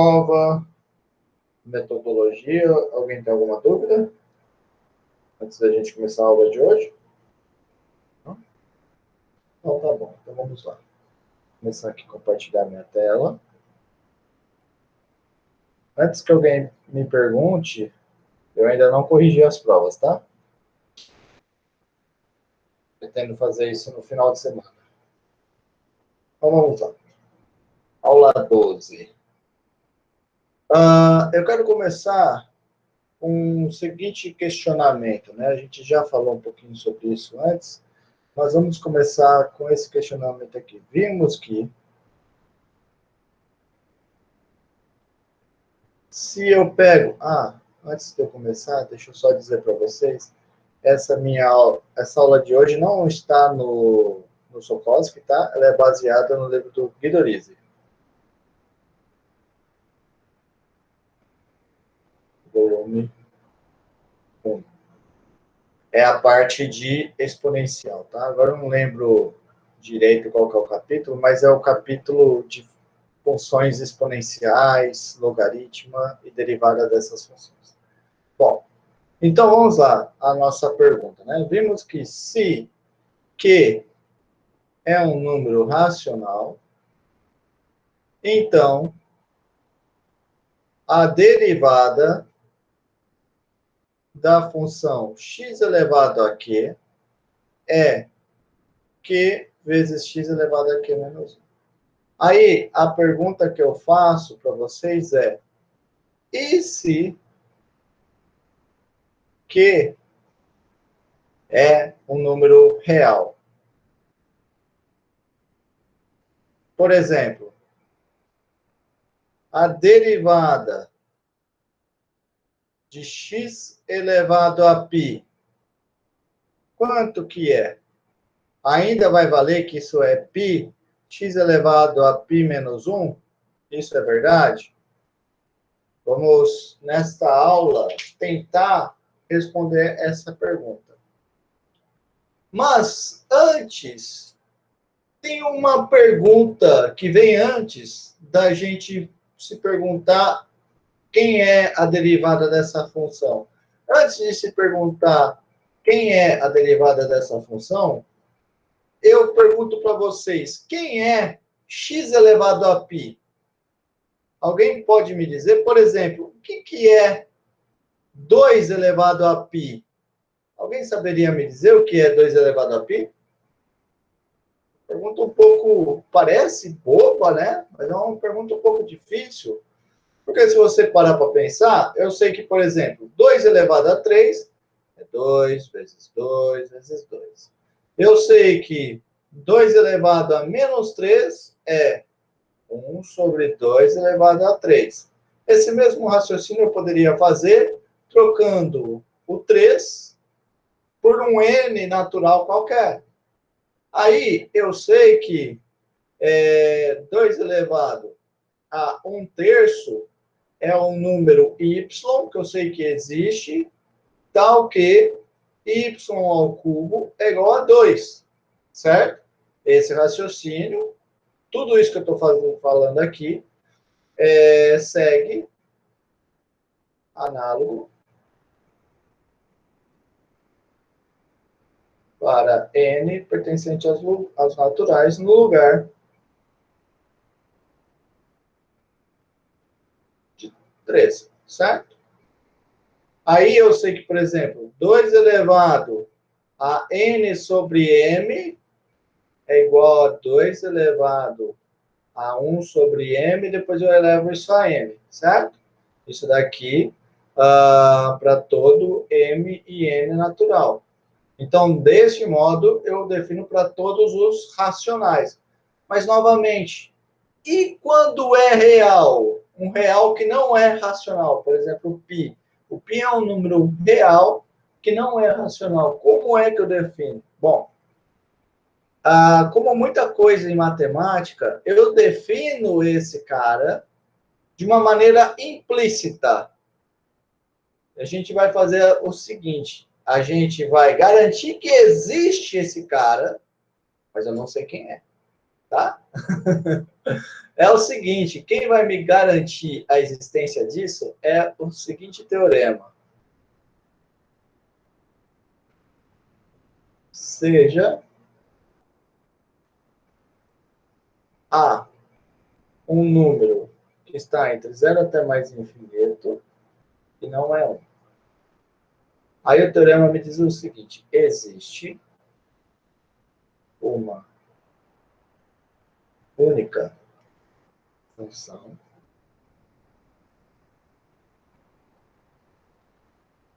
prova, metodologia. Alguém tem alguma dúvida? Antes da gente começar a aula de hoje? Não? Então tá bom. Então vamos lá. Vou começar aqui a compartilhar minha tela. Antes que alguém me pergunte, eu ainda não corrigi as provas, tá? Pretendo fazer isso no final de semana. Então vamos lá. Aula 12. Eu quero começar com o seguinte questionamento, né? A gente já falou um pouquinho sobre isso antes, mas vamos começar com esse questionamento aqui. Vimos que se eu pego... antes de eu começar, deixa eu só dizer para vocês, essa aula de hoje não está no Sokoski, tá? Ela é baseada no livro do Guido Rizzi. Volume 1. É a parte de exponencial, tá? Agora eu não lembro direito qual que é o capítulo, mas é o capítulo de funções exponenciais, logaritma e derivada dessas funções. Bom, então vamos lá, a nossa pergunta, né? Vimos que se Q é um número racional, então a derivada da função x elevado a q é q vezes x elevado a q menos 1. Aí, a pergunta que eu faço para vocês é, e se q é um número real? Por exemplo, a derivada de x elevado a π, quanto que é? Ainda vai valer que isso é π, x elevado a π menos 1? Isso é verdade? Vamos, nesta aula, tentar responder essa pergunta. Mas, antes, tem uma pergunta que vem antes da gente se perguntar quem é a derivada dessa função. Antes de se perguntar quem é a derivada dessa função, eu pergunto para vocês, quem é x elevado a π? Alguém pode me dizer, por exemplo, o que é 2 elevado a π? Alguém saberia me dizer o que é 2 elevado a π? Pergunta um pouco, parece boba, né? Mas é uma pergunta um pouco difícil. Porque se você parar para pensar, eu sei que, por exemplo, 2 elevado a 3 é 2 vezes 2 vezes 2. Eu sei que 2 elevado a menos 3 é 1 sobre 2 elevado a 3. Esse mesmo raciocínio eu poderia fazer trocando o 3 por um n natural qualquer. Aí eu sei que 2 elevado a 1/3 é um número y, que eu sei que existe, tal que y ao cubo é igual a 2, certo? Esse raciocínio, tudo isso que eu estou falando aqui, segue análogo para n pertencente aos naturais no lugar de 3, certo? Aí eu sei que, por exemplo, 2 elevado a n sobre m é igual a 2 elevado a 1 sobre m, depois eu elevo isso a m, certo? Isso daqui para todo m e n natural. Então, deste modo, eu defino para todos os racionais. Mas, novamente, e quando é real? Um real que não é racional, por exemplo, o π. O π é um número real que não é racional. Como é que eu defino? Bom, como muita coisa em matemática, eu defino esse cara de uma maneira implícita. A gente vai fazer o seguinte, a gente vai garantir que existe esse cara, mas eu não sei quem é. tá? É o seguinte, quem vai me garantir a existência disso é o seguinte teorema. Seja A um número que está entre 0 até mais infinito e não é 1. Aí o teorema me diz o seguinte, existe uma única função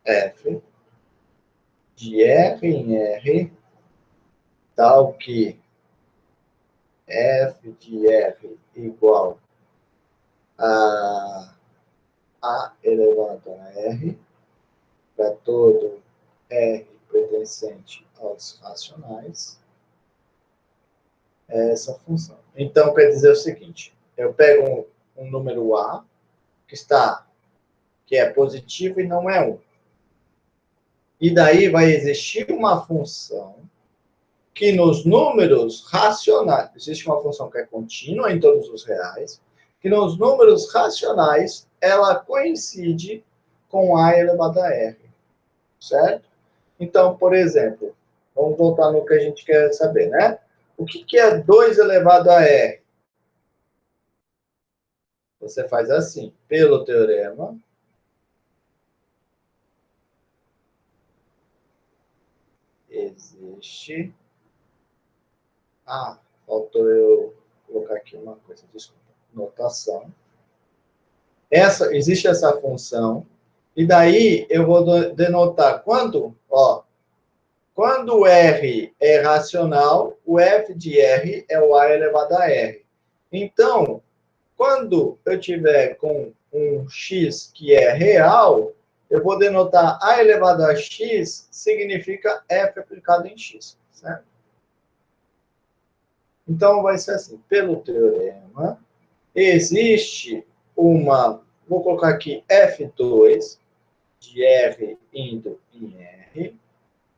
f de R em R, tal que f de R igual a A elevado a R, para todo R pertencente aos racionais, é essa função. Então, quer dizer o seguinte, eu pego um número A, que é positivo e não é 1. E daí vai existir uma função que nos números racionais, existe uma função que é contínua em todos os reais, que nos números racionais ela coincide com A elevado a R, certo? Então, por exemplo, vamos voltar no que a gente quer saber, né? O que é 2 elevado a R? Você faz assim, pelo teorema, existe... Ah, faltou eu colocar aqui uma coisa, desculpa. Notação. Existe essa função, e daí eu vou denotar quando o R é racional, o f de R é o A elevado a R. Então, quando eu tiver com um x que é real, eu vou denotar A elevado a x significa f aplicado em x, certo? Então, vai ser assim, pelo teorema, existe uma, vou colocar aqui F2 de R indo em R,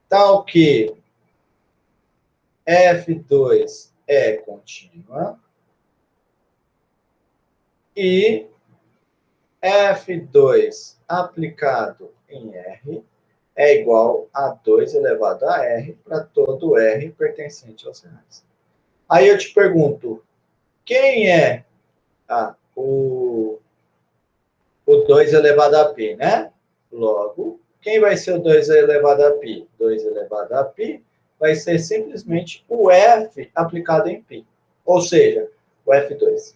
tal que F2 é contínua e F2 aplicado em R é igual a 2 elevado a R para todo R pertencente aos reais. Aí eu te pergunto, quem é o 2 elevado a π, né? Logo, quem vai ser o 2 elevado a π? 2 elevado a π vai ser simplesmente o F aplicado em π. Ou seja, o F2.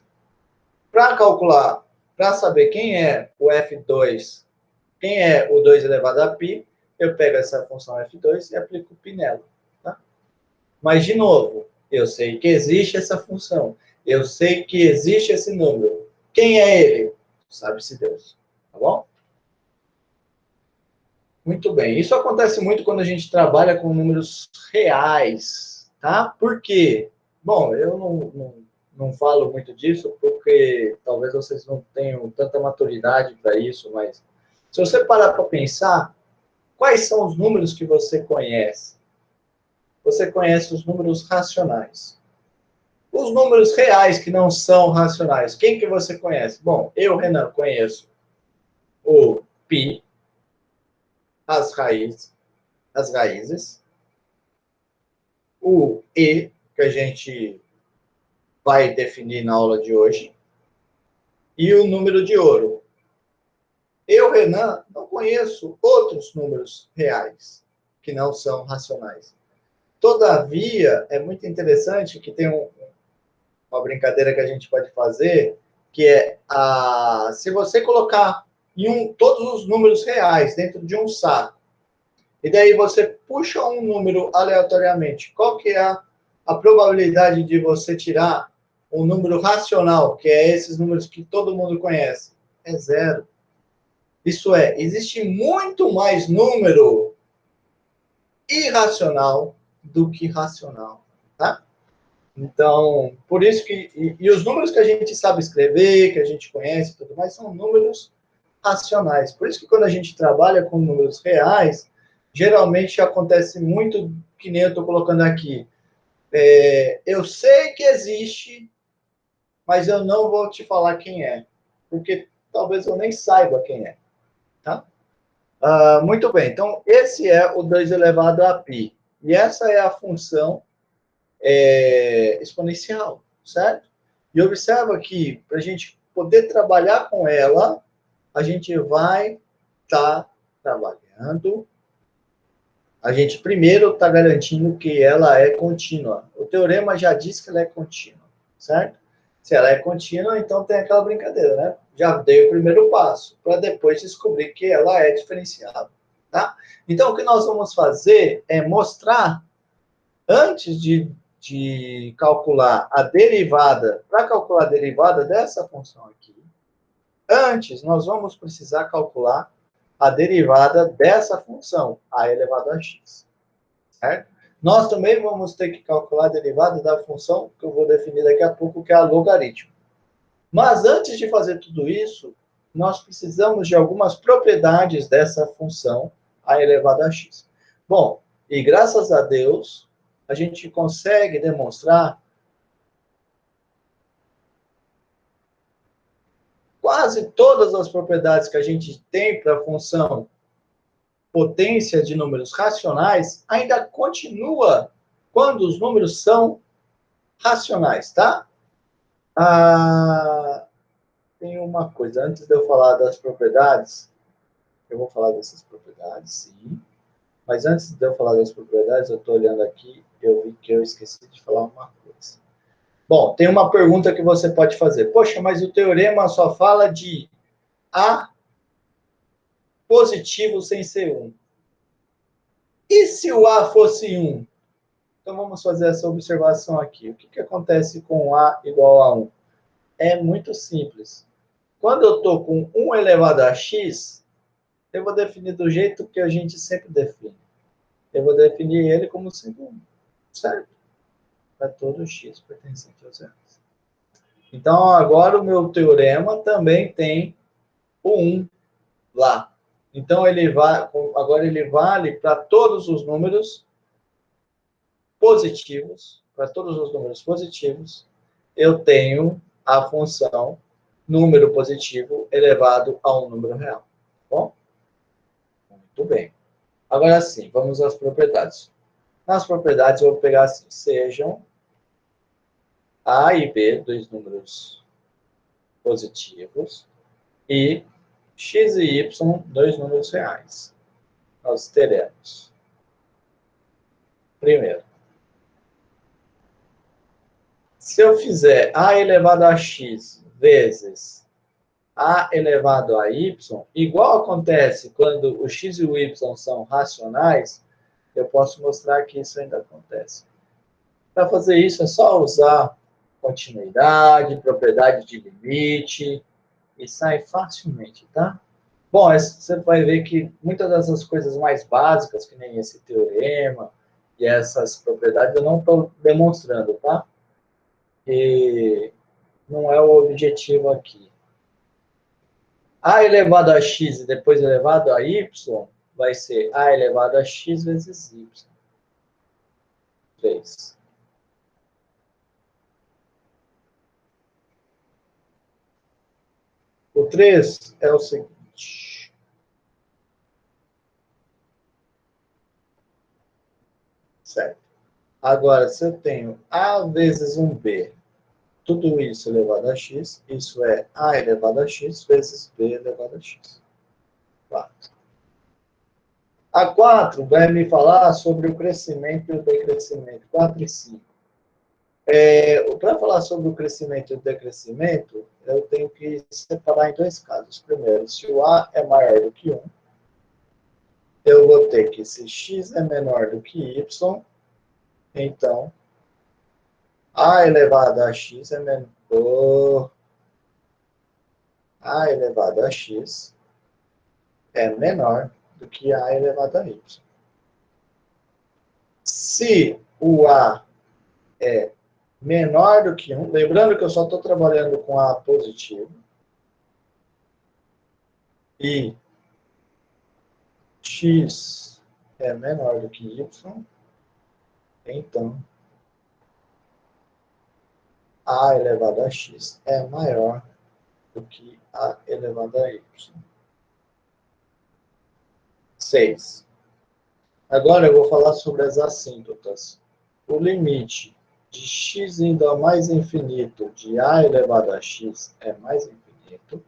Para calcular, para saber quem é o F2, quem é o 2 elevado a π, eu pego essa função F2 e aplico π nela. Tá? Mas, de novo, eu sei que existe essa função. Eu sei que existe esse número. Quem é ele? Sabe-se Deus. Tá bom? Muito bem. Isso acontece muito quando a gente trabalha com números reais, tá? Por quê? Bom, eu não falo muito disso porque talvez vocês não tenham tanta maturidade para isso, mas se você parar para pensar, quais são os números que você conhece? Você conhece os números racionais. Os números reais que não são racionais, quem que você conhece? Bom, eu, Renan, conheço o π, as raízes, o E, que a gente vai definir na aula de hoje, e o número de ouro. Eu, Renan, não conheço outros números reais que não são racionais. Todavia, é muito interessante que tem uma brincadeira que a gente pode fazer, que é, se você colocar todos os números reais dentro de um saco, e daí você puxa um número aleatoriamente, qual que é a probabilidade de você tirar um número racional, que é esses números que todo mundo conhece? É 0. Isso é, existe muito mais número irracional do que racional, tá? Então, por isso que... E os números que a gente sabe escrever, que a gente conhece e tudo mais, são números racionais. Por isso que quando a gente trabalha com números reais, geralmente acontece muito, que nem eu estou colocando aqui. Eu sei que existe, mas eu não vou te falar quem é, porque talvez eu nem saiba quem é, tá? Muito bem, então esse é o 2 elevado a π. E essa é a função exponencial, certo? E observa que, para a gente poder trabalhar com ela, a gente vai estar trabalhando. A gente primeiro está garantindo que ela é contínua. O teorema já diz que ela é contínua, certo? Se ela é contínua, então tem aquela brincadeira, né? Já dei o primeiro passo, para depois descobrir que ela é diferenciável, tá? Então, o que nós vamos fazer é mostrar, antes de calcular a derivada, para calcular a derivada dessa função aqui, antes nós vamos precisar calcular a derivada dessa função, a elevado a x. Certo? Nós também vamos ter que calcular a derivada da função que eu vou definir daqui a pouco, que é a logaritmo. Mas antes de fazer tudo isso, nós precisamos de algumas propriedades dessa função a elevado a x. Bom, e graças a Deus, a gente consegue demonstrar quase todas as propriedades que a gente tem para a função potência de números racionais, ainda continua quando os números são racionais, tá? Tem uma coisa, antes de eu falar das propriedades, eu vou falar dessas propriedades, sim. Mas antes de eu falar das propriedades, eu estou olhando aqui, eu vi que eu esqueci de falar uma coisa. Bom, tem uma pergunta que você pode fazer. Poxa, mas o teorema só fala de A positivo sem ser 1. E se o A fosse 1? Então vamos fazer essa observação aqui. O que acontece com A igual a 1? É muito simples. Quando eu estou com 1 elevado a x, eu vou definir do jeito que a gente sempre define. Eu vou definir ele como sendo 1, certo? Para todo x pertencente a zero. Então, agora o meu teorema também tem o 1 lá. Então, agora ele vale para todos os números positivos. Para todos os números positivos, eu tenho a função número positivo elevado a um número real. Tá bom? Muito bem. Agora sim, vamos às propriedades. Nas propriedades, eu vou pegar assim, sejam A e B, dois números positivos, e x e y, dois números reais. Nós teremos, primeiro, se eu fizer a elevado a x vezes a elevado a y, igual acontece quando o x e o y são racionais, eu posso mostrar que isso ainda acontece. Para fazer isso, é só usar continuidade, propriedade de limite, e sai facilmente, tá? Bom, você vai ver que muitas dessas coisas mais básicas, que nem esse teorema e essas propriedades, eu não estou demonstrando, tá? E não é o objetivo aqui. A elevado a x e depois elevado a y vai ser a elevado a x vezes y. 3. O 3 é o seguinte. Certo. Agora, se eu tenho a vezes um b, tudo isso elevado a x, isso é a elevado a x vezes b elevado a x. 4. A 4 vai me falar sobre o crescimento e o decrescimento. 4 e 5. Para falar sobre o crescimento e o decrescimento, eu tenho que separar em dois casos. Primeiro, se o A é maior do que 1, eu vou ter que, se x é menor do que y, então A elevado a x é menor. A elevado a x é menor do que A elevado a y. Se o A é menor do que 1, lembrando que eu só estou trabalhando com A positivo, e x é menor do que y, então a elevado a x é maior do que a elevado a y. 6. Agora eu vou falar sobre as assíntotas. O limite de x indo a mais infinito de a elevado a x é mais infinito.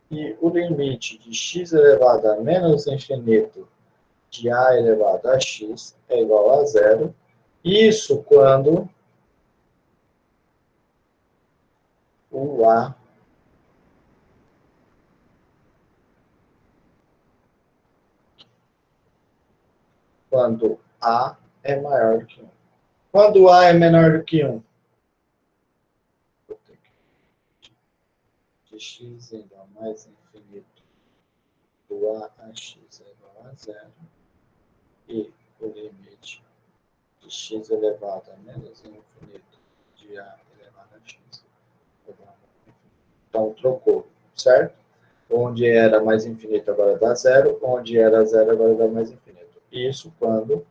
E o limite de x elevado a menos infinito de a elevado a x é igual a zero. Isso quando o a é maior do que 1. Quando a é menor do que 1, de x indo a mais infinito do a x é igual a zero. E o limite de x elevado a menos infinito de a elevado a x é igual a infinito. Então, trocou, certo? Onde era mais infinito agora dá zero, onde era zero agora dá mais infinito. Isso quando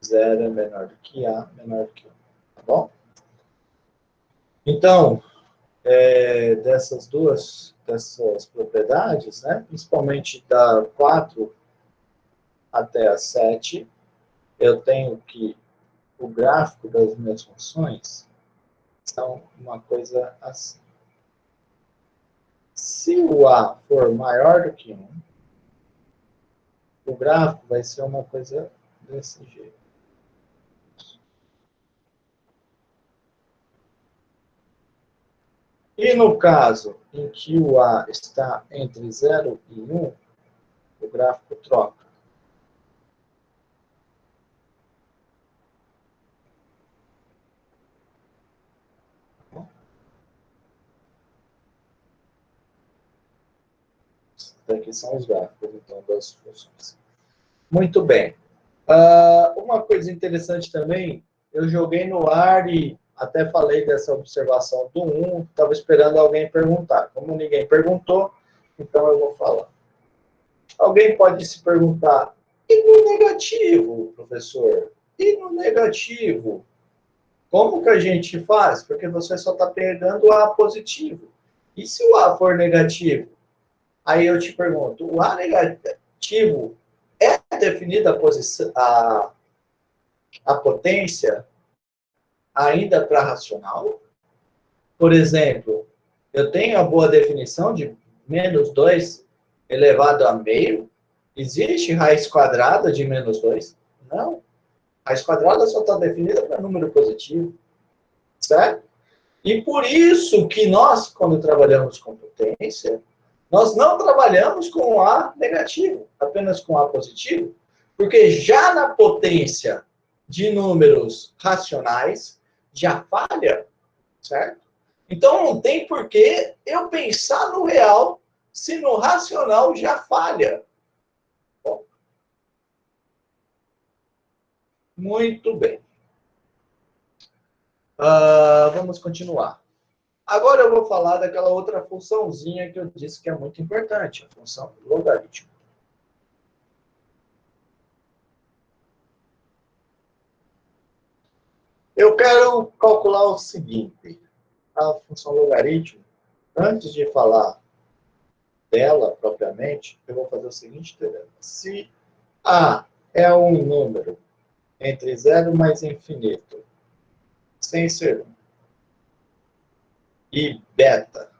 zero é menor do que a, menor do que 1. Tá bom? Então, dessas propriedades, né, principalmente da 4 até a 7, eu tenho que o gráfico das minhas funções são uma coisa assim. Se o a for maior do que 1, o gráfico vai ser uma coisa desse jeito. E no caso em que o a está entre 0 e 1, o gráfico troca. Aqui são os gráficos, então, das funções. Muito bem. Uma coisa interessante também, eu joguei no ar e até falei dessa observação do 1, estava esperando alguém perguntar. Como ninguém perguntou, então eu vou falar. Alguém pode se perguntar, e no negativo, professor? E no negativo? Como que a gente faz? Porque você só está pegando o A positivo. E se o A for negativo? Aí eu te pergunto, o A negativo é definida a potência ainda para racional? Por exemplo, eu tenho a boa definição de menos 2 elevado a meio. Existe raiz quadrada de menos 2? Não. Raiz quadrada só está definida para número positivo. Certo? E por isso que nós, quando trabalhamos com potência, nós não trabalhamos com A negativo, apenas com A positivo, porque já na potência de números racionais, já falha, certo? Então não tem por que eu pensar no real se no racional já falha. Bom, muito bem. Vamos continuar. Agora eu vou falar daquela outra funçãozinha que eu disse que é muito importante, a função logaritmo. Eu quero calcular o seguinte, a função logaritmo, antes de falar dela propriamente, eu vou fazer o seguinte teorema. Se A é um número entre 0 mais infinito, sem ser 1, e beta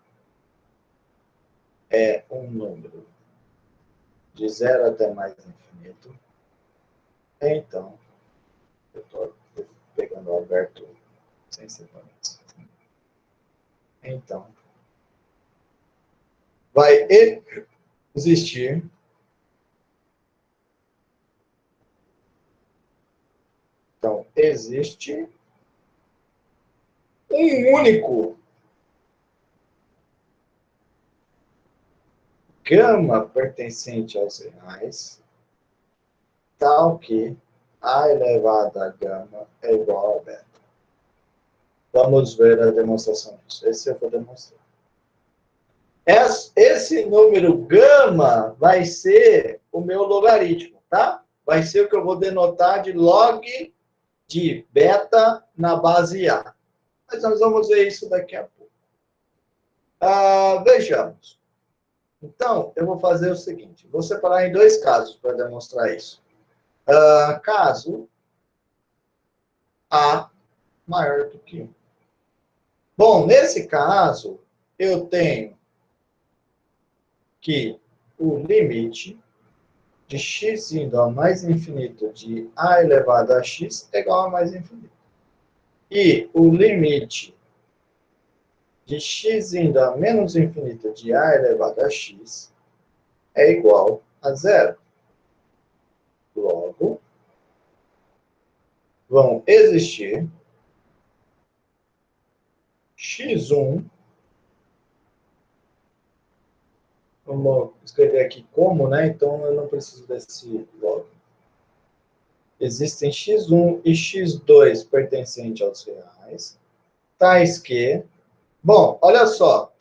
é um número de 0 até mais infinito, então, eu estou pegando o Alberto sem separantes. Então, vai existir então, existe um único gama pertencente aos reais, tal que a elevada a gama é igual a beta. Vamos ver a demonstração disso. Esse eu vou demonstrar. Esse número gama vai ser o meu logaritmo, tá? Vai ser o que eu vou denotar de log de beta na base A. Mas nós vamos ver isso daqui a pouco. Vejamos. Então, eu vou fazer o seguinte. Vou separar em dois casos para demonstrar isso. Caso A maior do que 1. Bom, nesse caso, eu tenho que o limite de x indo a mais infinito de a elevado a x é igual a mais infinito. E o limite de x indo a menos infinito de a elevado a x é igual a zero. Logo, vão existir x1, vamos escrever aqui como, né? Então eu não preciso desse logo. Existem x1 e x2 pertencentes aos reais, tais que... Bom, olha só.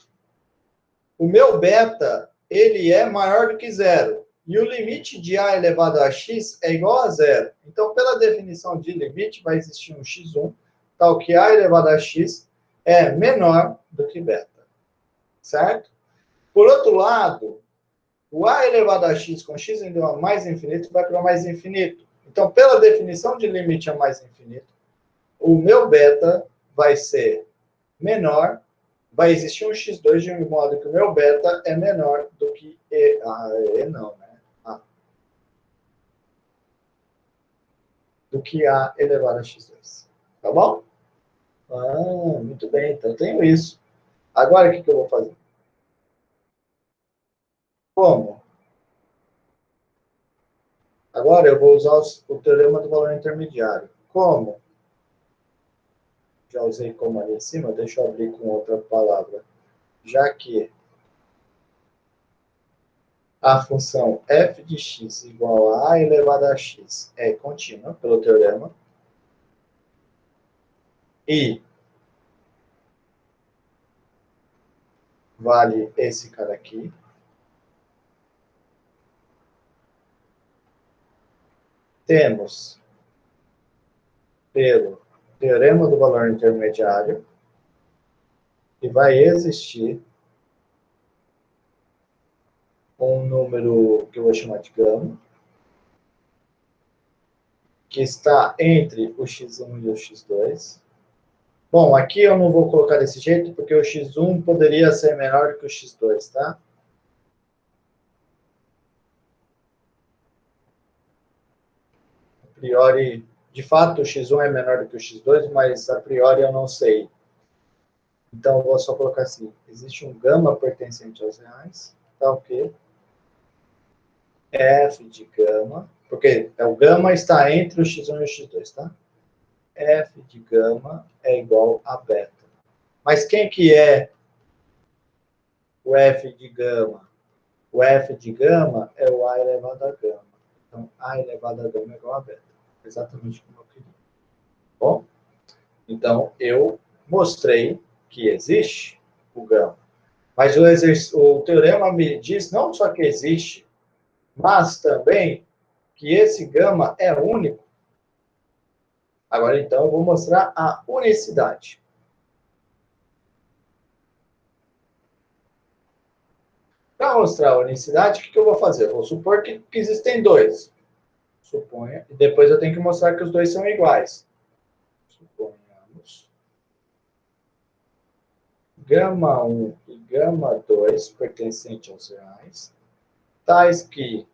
O meu beta, ele é maior do que zero. E o limite de a elevado a x é igual a zero. Então, pela definição de limite, vai existir um x1, tal que a elevado a x é menor do que beta. Certo? Por outro lado, o a elevado a x com x indo a mais infinito vai para mais infinito. Então, pela definição de limite a mais infinito, o meu beta vai ser menor, vai existir um x2 de modo que o meu beta é menor do que E. Não, né? Do que A elevado a x2. Tá bom? Muito bem. Então, eu tenho isso. Agora, o que eu vou fazer? Como? Agora, eu vou usar o teorema do valor intermediário. Como? Já usei como ali em cima, deixa eu abrir com outra palavra. Já que a função f de x igual a a elevado a x é contínua, pelo teorema, e vale esse cara aqui, temos, pelo teorema do valor intermediário, que vai existir um número que eu vou chamar de gama, que está entre o x1 e o x2. Bom, aqui eu não vou colocar desse jeito, porque o x1 poderia ser menor que o x2, tá? A priori, de fato, o x1 é menor do que o x2, mas a priori eu não sei. Então, eu vou só colocar assim, existe um gama pertencente aos reais, tá ok? F de gama, porque o gama está entre o x1 e o x2, tá? F de gama é igual a beta. Mas quem que é o F de gama? O F de gama é o A elevado a gama. Então, A elevado a gama é igual a beta. Exatamente como eu queria. Bom, então eu mostrei que existe o gama. Mas o teorema me diz não só que existe, mas também que esse gama é único. Agora, então, eu vou mostrar a unicidade. Para mostrar a unicidade, o que eu vou fazer? Eu vou supor que existem dois. Suponha. E depois eu tenho que mostrar que os dois são iguais. Suponhamos. Gama 1 e gama 2 pertencentes aos reais, tais que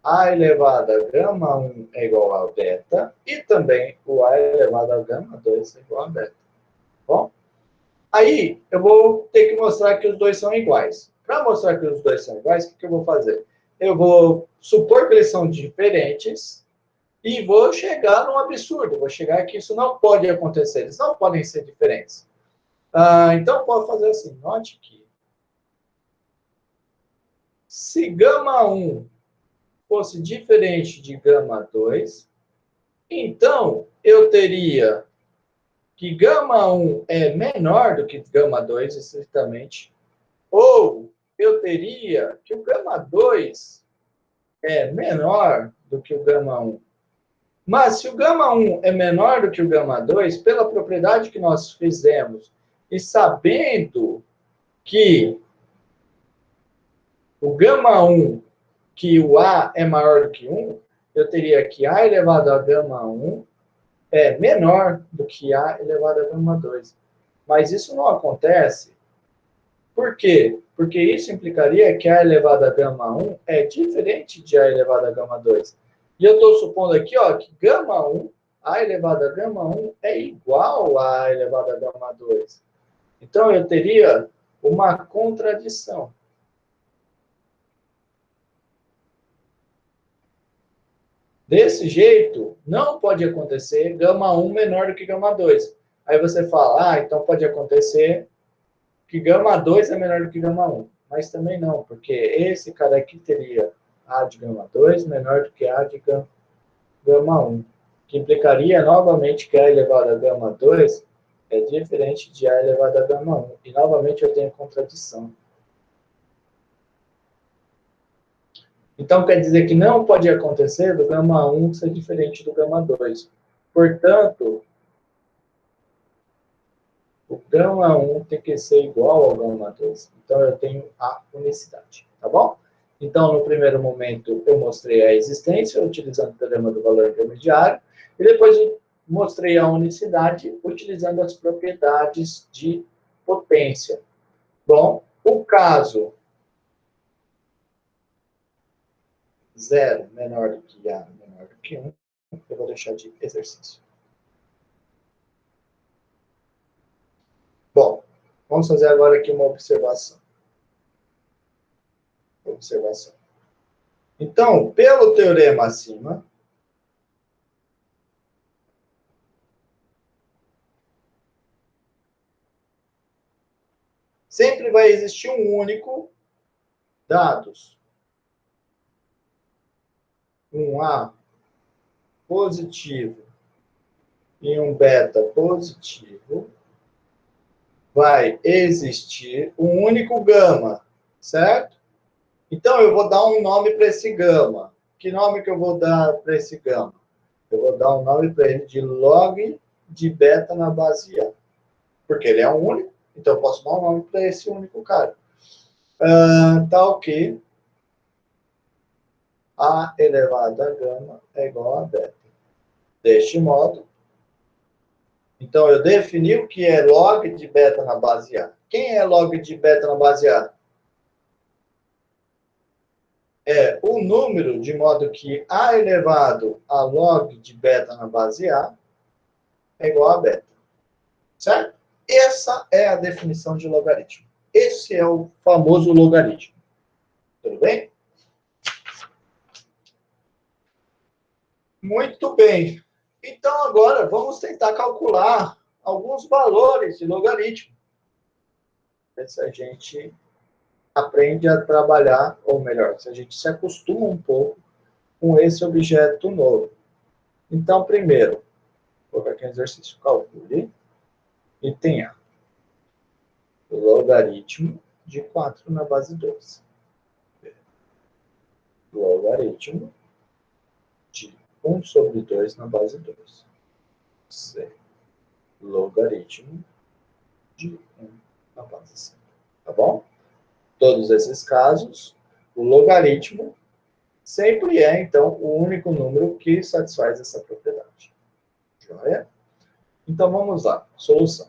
a elevado a gama 1 é igual a beta e também o a elevado a gama 2 é igual a beta. Bom? Aí, eu vou ter que mostrar que os dois são iguais. Para mostrar que os dois são iguais, o que eu vou fazer? Eu vou supor que eles são diferentes e vou chegar num absurdo. Vou chegar que isso não pode acontecer. Eles não podem ser diferentes. Então, eu posso fazer assim. Note que se gama 1 fosse diferente de gama 2, então eu teria que gama 1 é menor do que gama 2, estritamente, ou eu teria que o gama 2 é menor do que o gama 1. Mas se o gama 1 é menor do que o gama 2, pela propriedade que nós fizemos, e sabendo que o gama 1, que o A é maior do que 1, eu teria que A elevado a gama 1 é menor do que A elevado a gama 2. Mas isso não acontece. Por quê? Porque isso implicaria que A elevado a gama 1 é diferente de A elevado a gama 2. E eu estou supondo aqui, ó, que gama 1, A elevado a gama 1 é igual a A elevado a gama 2. Então, eu teria uma contradição. Desse jeito, não pode acontecer gama 1 menor do que gama 2. Aí você fala, então pode acontecer que gama 2 é menor do que gama 1. Mas também não, porque esse cara aqui teria A de gama 2 menor do que A de gama 1. Que implicaria novamente que A elevado a gama 2 é diferente de A elevado a gama 1. E novamente eu tenho contradição. Então, quer dizer que não pode acontecer do gama 1 ser diferente do gama 2. Portanto, o gama 1 tem que ser igual ao gama 2. Então, eu tenho a unicidade, tá bom? Então, no primeiro momento, eu mostrei a existência, utilizando o teorema do valor intermediário, e depois eu mostrei a unicidade, utilizando as propriedades de potência. Bom, o caso 0 menor do que A menor do que 1, eu vou deixar de exercício. Bom, vamos fazer agora aqui uma observação. Então, pelo teorema acima, sempre vai existir um único dados. Um A positivo e um beta positivo, vai existir um único gama, certo? Então, eu vou dar um nome para esse gama. Que nome que eu vou dar para esse gama? Eu vou dar um nome para ele de log de beta na base A. Porque ele é um único, então eu posso dar um nome para esse único cara. Tal que A elevado a gama é igual a beta. Deste modo, então eu defini o que é log de beta na base A. Quem é log de beta na base A? É o número, de modo que A elevado a log de beta na base A é igual a beta. Certo? Essa é a definição de logaritmo. Esse é o famoso logaritmo. Tudo bem? Muito bem. Então, agora, vamos tentar calcular alguns valores de logaritmo. Se a gente aprende a trabalhar, ou melhor, se a gente se acostuma um pouco com esse objeto novo. Então, primeiro, vou colocar aqui um exercício. Calcule. Item A. Logaritmo de 4 na base 2. Logaritmo de 1 sobre 2 na base 2. C. Logaritmo de 1 na base 5. Tá bom? Todos esses casos, o logaritmo sempre é, então, o único número que satisfaz essa propriedade. Joia? Então, vamos lá. Solução.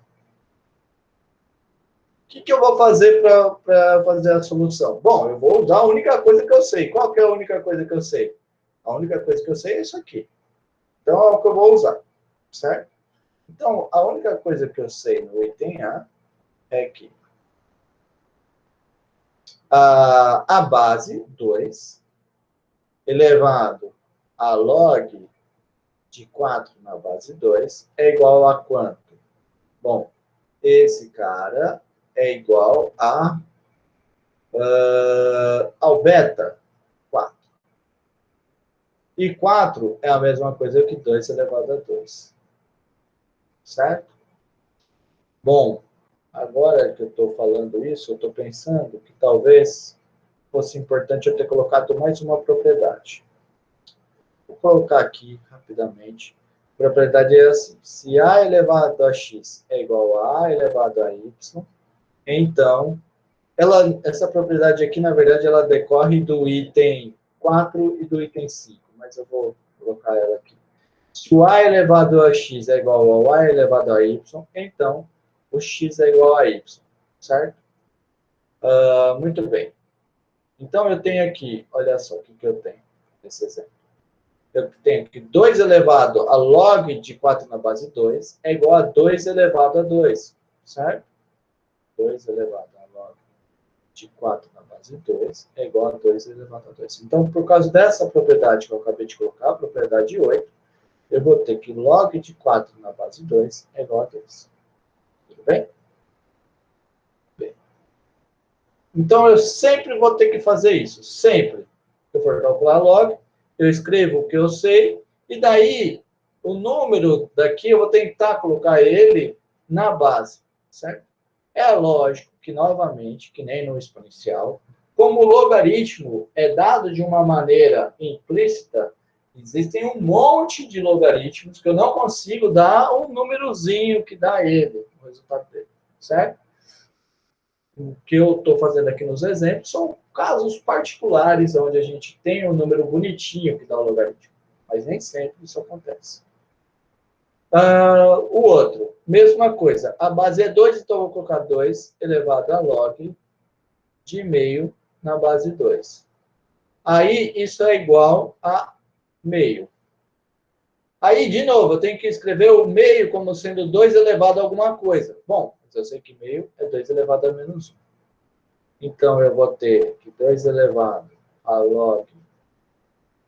O que eu vou fazer para fazer a solução? Bom, eu vou usar a única coisa que eu sei. Qual que é a única coisa que eu sei? A única coisa que eu sei é isso aqui. Então, é o que eu vou usar. Certo? Então, a única coisa que eu sei no item A é que a base 2 elevado a log de 4 na base 2 é igual a quanto? Bom, esse cara é igual ao beta 4. E 4 é a mesma coisa que 2 elevado a 2. Certo? Bom, agora que eu estou falando isso, eu estou pensando que talvez fosse importante eu ter colocado mais uma propriedade. Vou colocar aqui rapidamente. A propriedade é assim: se a elevado a x é igual a elevado a y, então, essa propriedade aqui, na verdade, ela decorre do item 4 e do item 5, mas eu vou colocar ela aqui. Se o a elevado a x é igual ao a elevado a y, então o x é igual a y, certo? Muito bem. Então, eu tenho aqui, olha só o que eu tenho nesse exemplo. Eu tenho que 2 elevado a log de 4 na base 2 é igual a 2 elevado a 2, certo? 2 elevado a log de 4 na base 2 é igual a 2 elevado a 2. Então, por causa dessa propriedade que eu acabei de colocar, a propriedade 8, eu vou ter que log de 4 na base 2 é igual a 2. Tudo bem? Bem. Então, eu sempre vou ter que fazer isso. Sempre. Se eu for calcular log, eu escrevo o que eu sei, e daí, o número daqui, eu vou tentar colocar ele na base, certo? É lógico que, novamente, que nem no exponencial, como o logaritmo é dado de uma maneira implícita, existem um monte de logaritmos que eu não consigo dar um númerozinho que dá ele, o resultado dele, certo? O que eu estou fazendo aqui nos exemplos são casos particulares, onde a gente tem um número bonitinho que dá o logaritmo, mas nem sempre isso acontece. O outro, mesma coisa, a base é 2, então eu vou colocar 2 elevado a log de meio na base 2. Aí, isso é igual a meio. Aí, de novo, eu tenho que escrever o meio como sendo 2 elevado a alguma coisa. Bom, mas eu sei que meio é 2 elevado a menos 1. Então, eu vou ter que 2 elevado a log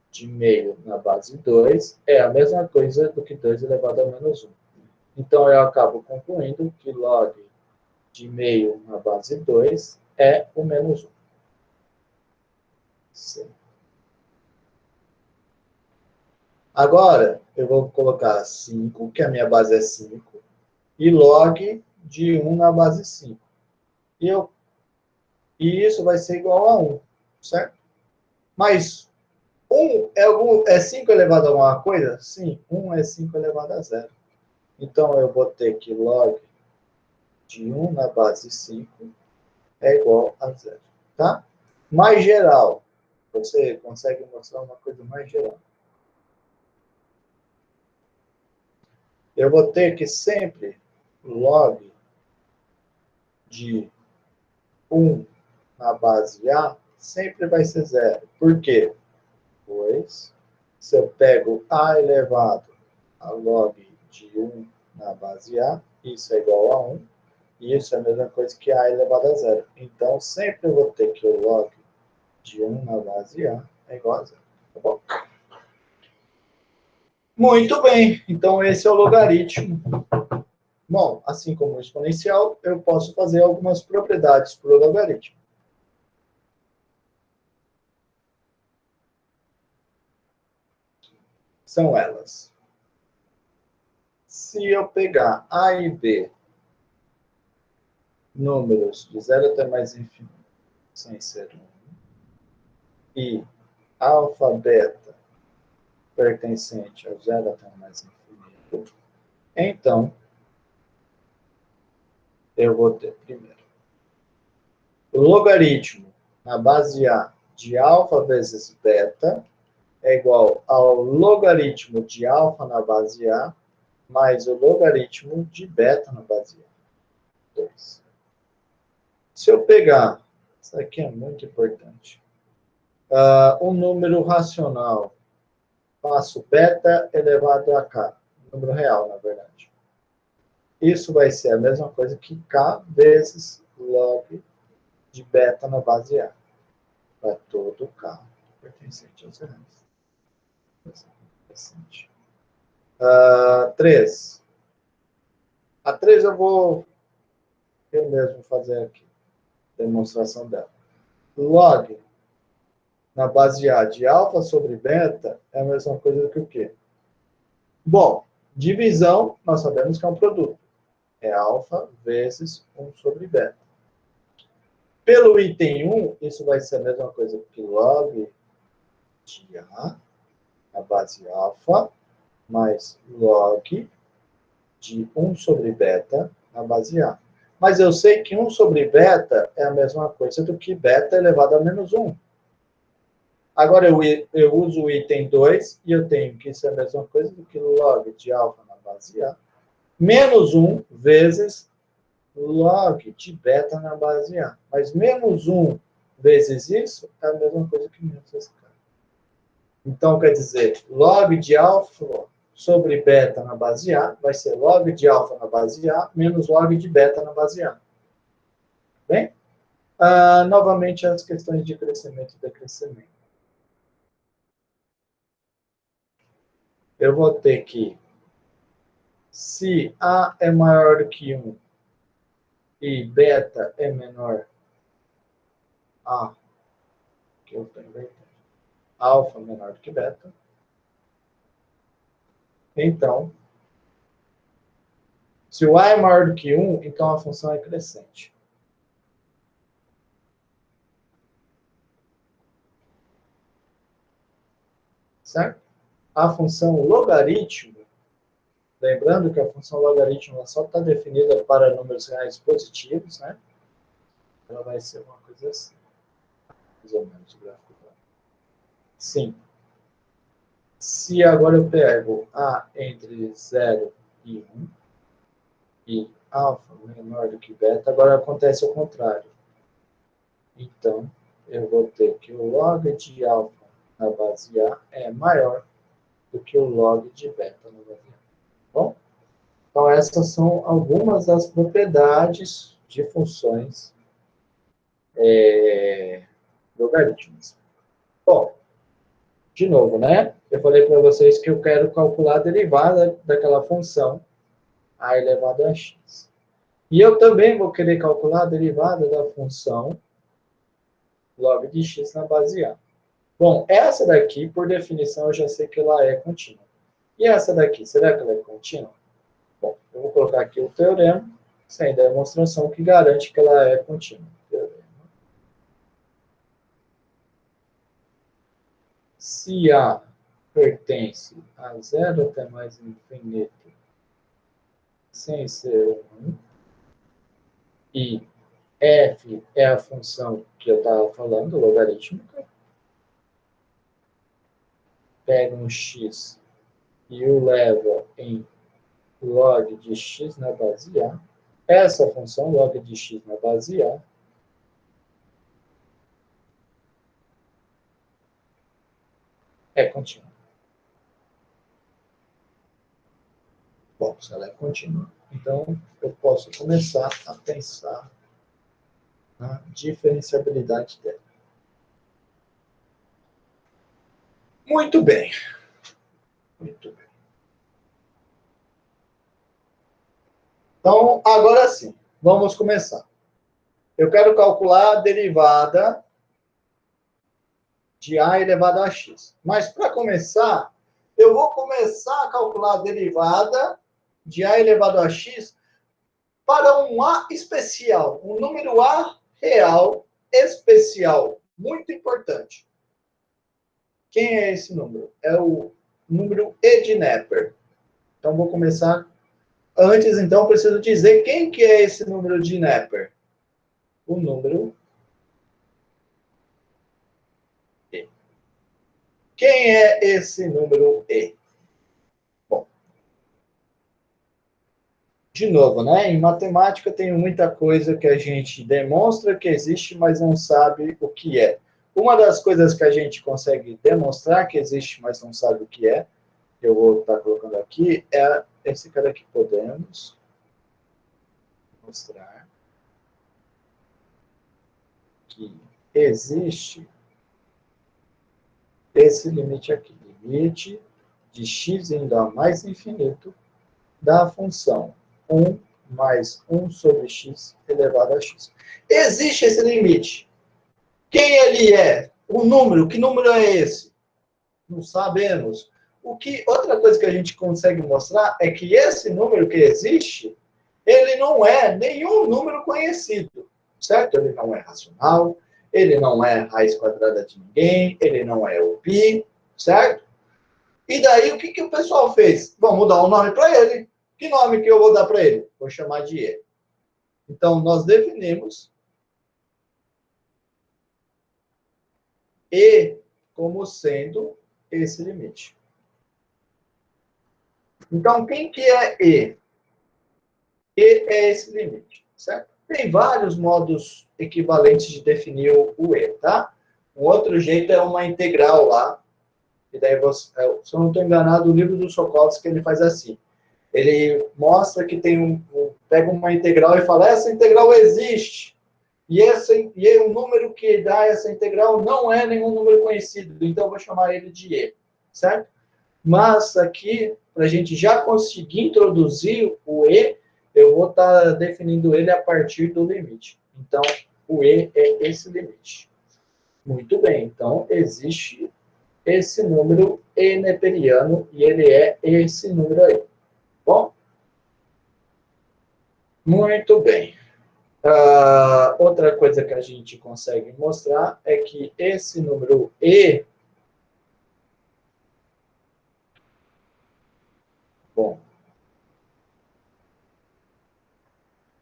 de meio na base 2 é a mesma coisa do que 2 elevado a menos 1. Então, eu acabo concluindo que log de meio na base 2 é o menos 1. Sim. Agora, eu vou colocar 5, que a minha base é 5, e log de 1 na base 5. E isso vai ser igual a 1, certo? Mas 1 é 5 elevado a alguma coisa? Sim, 1 é 5 elevado a 0. Então, eu vou ter que log de 1 na base 5 é igual a 0. Tá? Mais geral. Você consegue mostrar uma coisa mais geral. Eu vou ter que sempre log de 1 na base A sempre vai ser 0. Por quê? Pois, se eu pego A elevado a log de 1 na base A, isso é igual a 1, e isso é a mesma coisa que A elevado a 0. Então, sempre eu vou ter que o log de 1 na base A é igual a 0. Tá bom? Muito bem. Então, esse é o logaritmo. Bom, assim como o exponencial, eu posso fazer algumas propriedades para o logaritmo. São elas. Se eu pegar A e B, números de 0 até mais infinito, sem ser 1, e alfa, beta, pertencente ao 0 até mais infinito, então, eu vou ter, primeiro, o logaritmo na base A de alfa vezes beta é igual ao logaritmo de alfa na base A mais o logaritmo de beta na base A. 2. Se eu pegar, isso aqui é muito importante, um número racional, faço beta elevado a k, número real, na verdade. Isso vai ser a mesma coisa que k vezes log de beta na base A. Para todo k pertencente aos reais. 3. A 3 eu mesmo fazer aqui. Demonstração dela. Log na base A de alfa sobre beta é a mesma coisa do que o quê? Bom, divisão, nós sabemos que é um produto. É alfa vezes 1 sobre beta. Pelo item 1, isso vai ser a mesma coisa que log de A na base alfa mais log de 1 sobre beta na base A. Mas eu sei que 1 sobre beta é a mesma coisa do que beta elevado a menos 1. Agora eu uso o item 2 e eu tenho que isso é a mesma coisa do que log de alfa na base A menos 1 vezes log de beta na base A. Mas menos 1 vezes isso é a mesma coisa que menos esse cara. Então, quer dizer, log de alfa sobre beta na base A vai ser log de alfa na base A menos log de beta na base A. Bem? Novamente, as questões de crescimento e decrescimento. Eu vou ter que, se A é maior do que 1 e beta é menor a, que eu estou inventando, alfa menor do que beta, então, se o A é maior do que 1, então a função é crescente. Certo? A função logaritmo, lembrando que a função logaritmo só está definida para números reais positivos, né? Ela vai ser uma coisa assim. Mais ou menos o gráfico. Sim. Se agora eu pego A entre 0 e 1, e alfa menor do que beta, agora acontece o contrário. Então, eu vou ter que o log de alfa na base A é maior do que o log de beta na base A. Bom? Então, essas são algumas das propriedades de funções logarítmicas. Bom, de novo, né? Eu falei para vocês que eu quero calcular a derivada daquela função a elevado a x. E eu também vou querer calcular a derivada da função log de x na base A. Bom, essa daqui, por definição, eu já sei que ela é contínua. E essa daqui, será que ela é contínua? Bom, eu vou colocar aqui o teorema, sem demonstração, que garante que ela é contínua. Teorema. Se A pertence a 0 até mais infinito, sem ser 1, e f é a função que eu estava falando, logarítmica, pega um x e o leva em log de x na base A. Essa função, log de x na base A, é contínua. Bom, se ela é contínua, então eu posso começar a pensar na diferenciabilidade dela. Muito bem. Muito bem. Então, agora sim, vamos começar. Eu quero calcular a derivada de A elevado a x. Mas, para começar, eu vou começar a calcular a derivada de A elevado a x para um A especial, um número A real especial, muito importante. Quem é esse número? É o número E de Neper. Então, vou começar. Antes, então, preciso dizer quem que é esse número de Neper. O número E. Quem é esse número E? Bom, de novo, né? Em matemática tem muita coisa que a gente demonstra que existe, mas não sabe o que é. Uma das coisas que a gente consegue demonstrar que existe, mas não sabe o que é, eu vou estar colocando aqui, é esse cara aqui. Podemos mostrar que existe esse limite aqui. Limite de x indo a mais infinito da função 1 mais 1 sobre x elevado a x. Existe esse limite. Quem ele é? O número. Que número é esse? Não sabemos. Outra coisa que a gente consegue mostrar é que esse número que existe, ele não é nenhum número conhecido, certo? Ele não é racional, ele não é raiz quadrada de ninguém, ele não é o pi, certo? E daí, o que o pessoal fez? Vamos dar um nome para ele. Que nome que eu vou dar para ele? Vou chamar de E. Então, nós definimos E como sendo esse limite. Então, quem que é E? E é esse limite, certo? Tem vários modos equivalentes de definir o E, tá? Um outro jeito é uma integral lá. E daí, se eu não estou enganado, o livro do Sokovsky, ele faz assim. Ele mostra que tem pega uma integral e fala, essa integral existe. E o número que dá essa integral não é nenhum número conhecido, então eu vou chamar ele de E, certo? Mas aqui, para a gente já conseguir introduzir o E, eu vou estar definindo ele a partir do limite. Então, o E é esse limite. Muito bem, então existe esse número E neperiano e ele é esse número aí. Bom? Muito bem. Outra coisa que a gente consegue mostrar é que esse número E, bom,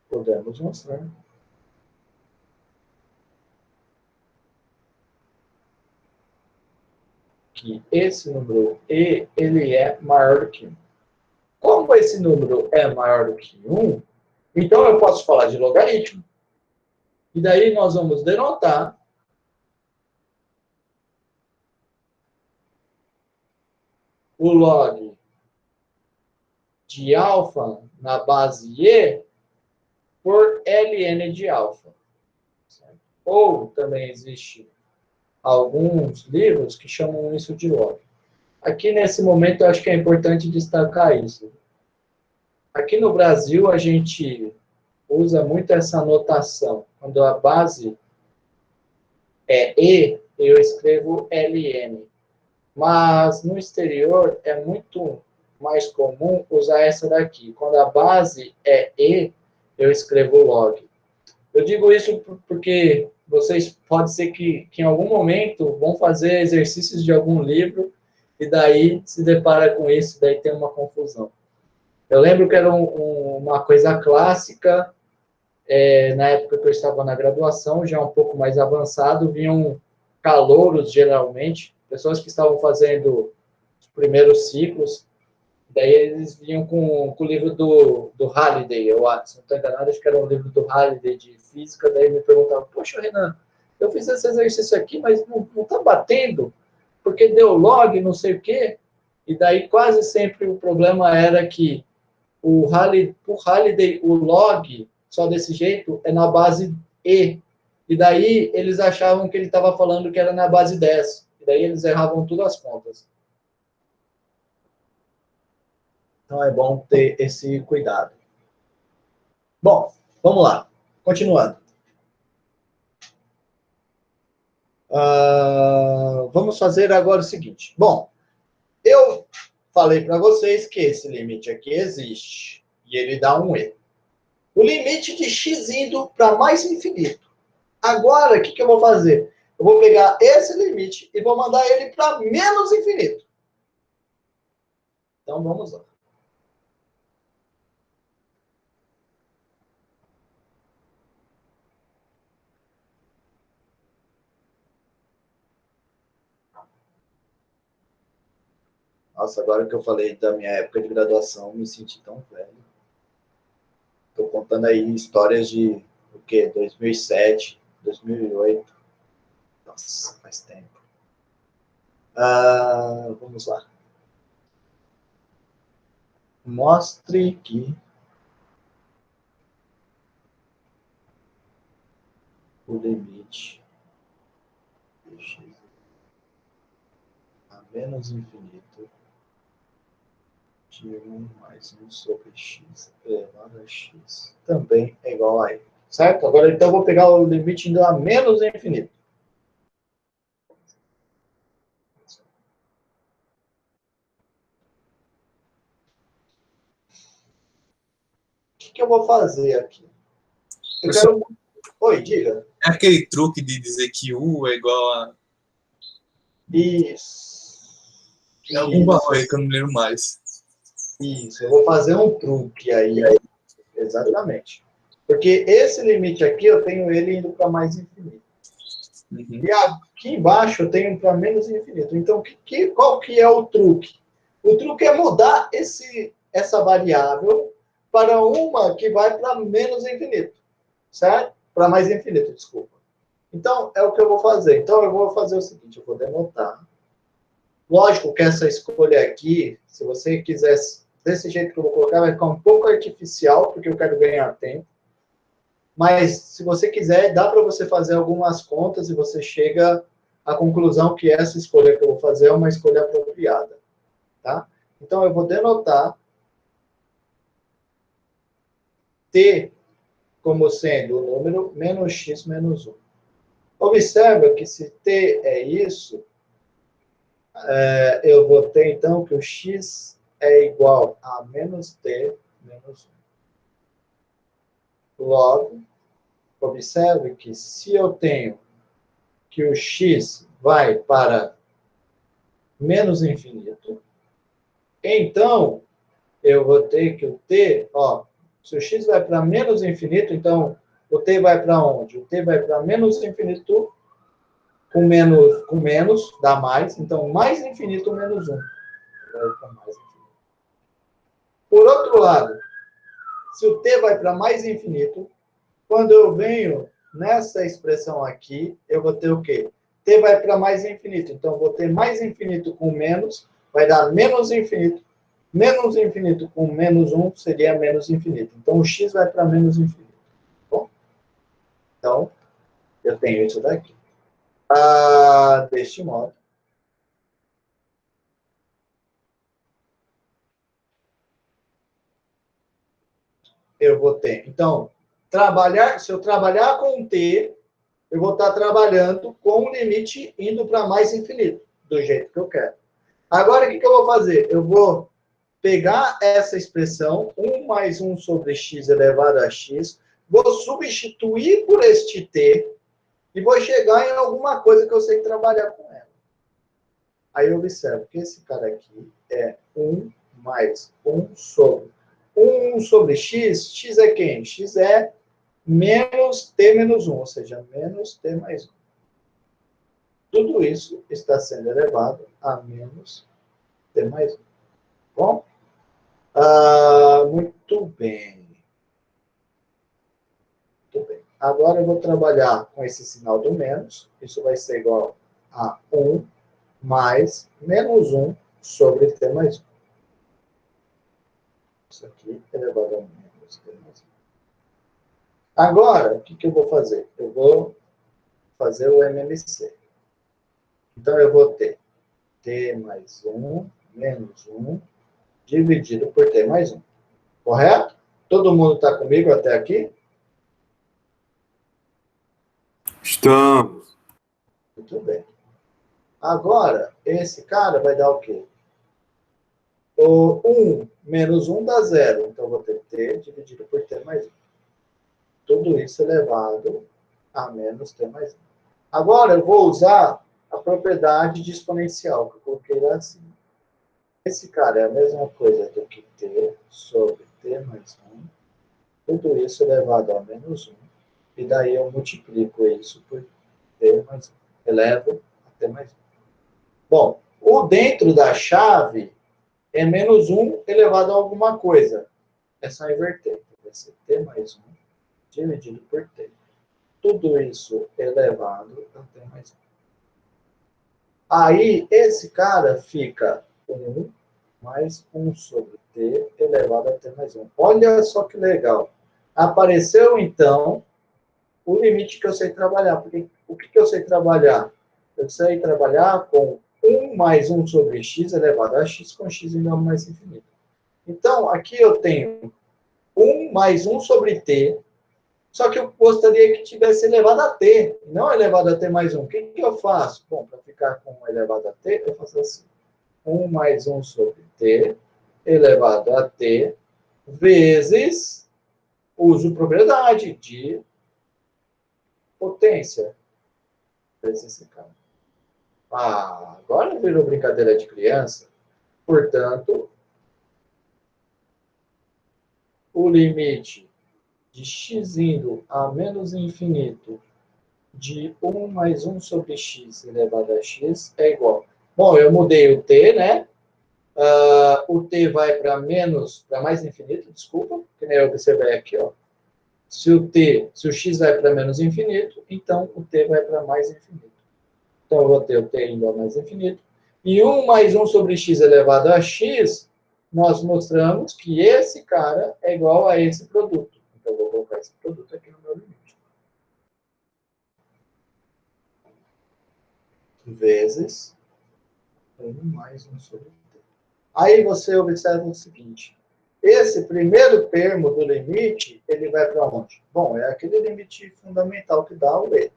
podemos mostrar que esse número E, ele é maior do que 1. Como esse número é maior do que 1, então eu posso falar de logaritmo. E daí nós vamos denotar o log de alfa na base E por ln de alfa. Ou também existe alguns livros que chamam isso de log. Aqui, nesse momento, eu acho que é importante destacar isso. Aqui no Brasil, a gente usa muito essa notação. Quando a base é E, eu escrevo LN. Mas no exterior é muito mais comum usar essa daqui. Quando a base é E, eu escrevo log. Eu digo isso porque vocês pode ser que em algum momento vão fazer exercícios de algum livro e daí se depara com isso, daí tem uma confusão. Eu lembro que era uma coisa clássica, na época que eu estava na graduação, já um pouco mais avançado, vinham calouros, geralmente, pessoas que estavam fazendo os primeiros ciclos, daí eles vinham com o livro do Halliday, eu acho, se não estou enganado, acho que era um livro do Halliday de física, daí me perguntavam, poxa, Renan, eu fiz esse exercício aqui, mas não está batendo, porque deu log, não sei o quê, e daí quase sempre o problema era que por Halliday, o log, só desse jeito, é na base E. E daí eles achavam que ele estava falando que era na base 10. E daí eles erravam tudo as contas. Então é bom ter esse cuidado. Bom, vamos lá. Continuando. Vamos fazer agora o seguinte. Bom, eu falei para vocês que esse limite aqui existe. E ele dá um E. O limite de x indo para mais infinito. Agora, o que eu vou fazer? Eu vou pegar esse limite e vou mandar ele para menos infinito. Então, vamos lá. Nossa, agora que eu falei da minha época de graduação, me senti tão velho. Estou contando aí histórias de, o quê? 2007, 2008. Nossa, faz tempo. Vamos lá. Mostre que o limite de x a menos infinito de 1 mais 1 sobre x elevado a x também é igual a y. Certo? Agora, então, eu vou pegar o limite indo a menos infinito. O que eu vou fazer aqui? Eu quero... Oi, diga. É aquele truque de dizer que U é igual a... Isso. É algum valor aí que eu não lembro mais. Isso, eu vou fazer um truque aí. Exatamente. Porque esse limite aqui, eu tenho ele indo para mais infinito. Uhum. E aqui embaixo, eu tenho para menos infinito. Então, qual que é o truque? O truque é mudar essa variável para uma que vai para menos infinito. Certo? Para mais infinito, desculpa. Então, é o que eu vou fazer. Então, eu vou fazer o seguinte, eu vou denotar. Lógico que essa escolha aqui, se você quiser, desse jeito que eu vou colocar, vai ficar um pouco artificial, porque eu quero ganhar tempo. Mas, se você quiser, dá para você fazer algumas contas e você chega à conclusão que essa escolha que eu vou fazer é uma escolha apropriada. Tá? Então, eu vou denotar T como sendo o número menos x menos 1. Observa que se T é isso, eu vou ter, então, que o x é igual a menos t menos 1. Logo, observe que se eu tenho que o x vai para menos infinito, então, eu vou ter que o t, ó, se o x vai para menos infinito, então, o t vai para onde? O t vai para menos infinito, com menos, dá mais, então, mais infinito menos 1. Vai para mais infinito. Por outro lado, se o t vai para mais infinito, quando eu venho nessa expressão aqui, eu vou ter o quê? T vai para mais infinito. Então, eu vou ter mais infinito com menos, vai dar menos infinito. Menos infinito com menos 1 seria menos infinito. Então, o x vai para menos infinito. Bom, então, eu tenho isso daqui. Deste modo. Eu vou ter. Então, se eu trabalhar com t, eu vou estar trabalhando com o limite indo para mais infinito, do jeito que eu quero. Agora, o que eu vou fazer? Eu vou pegar essa expressão, 1 mais 1 sobre x elevado a x, vou substituir por este t e vou chegar em alguma coisa que eu sei trabalhar com ela. Aí eu observo que esse cara aqui é 1 mais 1 sobre 1 sobre x. X é quem? X é menos t menos 1, ou seja, menos t mais 1. Tudo isso está sendo elevado a menos t mais 1. Bom? Muito bem. Muito bem. Agora eu vou trabalhar com esse sinal do menos. Isso vai ser igual a 1 mais menos 1 sobre t mais 1. Isso aqui elevado a menos t mais 1. Agora, o que eu vou fazer? Eu vou fazer o MMC. Então, eu vou ter t mais 1 menos 1 dividido por t mais 1. Correto? Todo mundo está comigo até aqui? Estamos. Muito bem. Agora, esse cara vai dar o quê? O 1 menos 1 dá 0. Então, eu vou ter t dividido por t mais 1. Tudo isso elevado a menos t mais 1. Agora, eu vou usar a propriedade de exponencial, que eu coloquei lá assim. Esse cara é a mesma coisa do que t sobre t mais 1. Tudo isso elevado a menos 1. E daí eu multiplico isso por t mais 1. Elevo a t mais 1. Bom, o dentro da chave é menos 1 elevado a alguma coisa. É só inverter. Vai ser t mais 1 dividido por t. Tudo isso elevado a t mais 1. Aí, esse cara fica 1 mais 1 sobre t elevado a t mais 1. Olha só que legal. Apareceu, então, o limite que eu sei trabalhar. Porque o que eu sei trabalhar? Eu sei trabalhar com 1 mais 1 sobre x elevado a x com x em número mais infinito. Então, aqui eu tenho 1 mais 1 sobre t, só que eu gostaria que tivesse elevado a t, não elevado a t mais 1. O que eu faço? Bom, para ficar com elevado a t, eu faço assim. 1 mais 1 sobre t elevado a t vezes, uso propriedade de potência. Vezes esse cara. Agora virou brincadeira de criança. Portanto, o limite de x indo a menos infinito de 1 mais 1 sobre x elevado a x é igual. Bom, eu mudei o t, né? O t vai para mais infinito, desculpa, que nem eu observei aqui, ó. Se o x vai para menos infinito, então o t vai para mais infinito. Então eu vou ter o t indo a mais infinito. E 1 mais 1 sobre x elevado a x, nós mostramos que esse cara é igual a esse produto. Então eu vou colocar esse produto aqui no meu limite. Vezes 1 mais 1 sobre t. Aí você observa o seguinte. Esse primeiro termo do limite, ele vai para onde? Bom, é aquele limite fundamental que dá o e.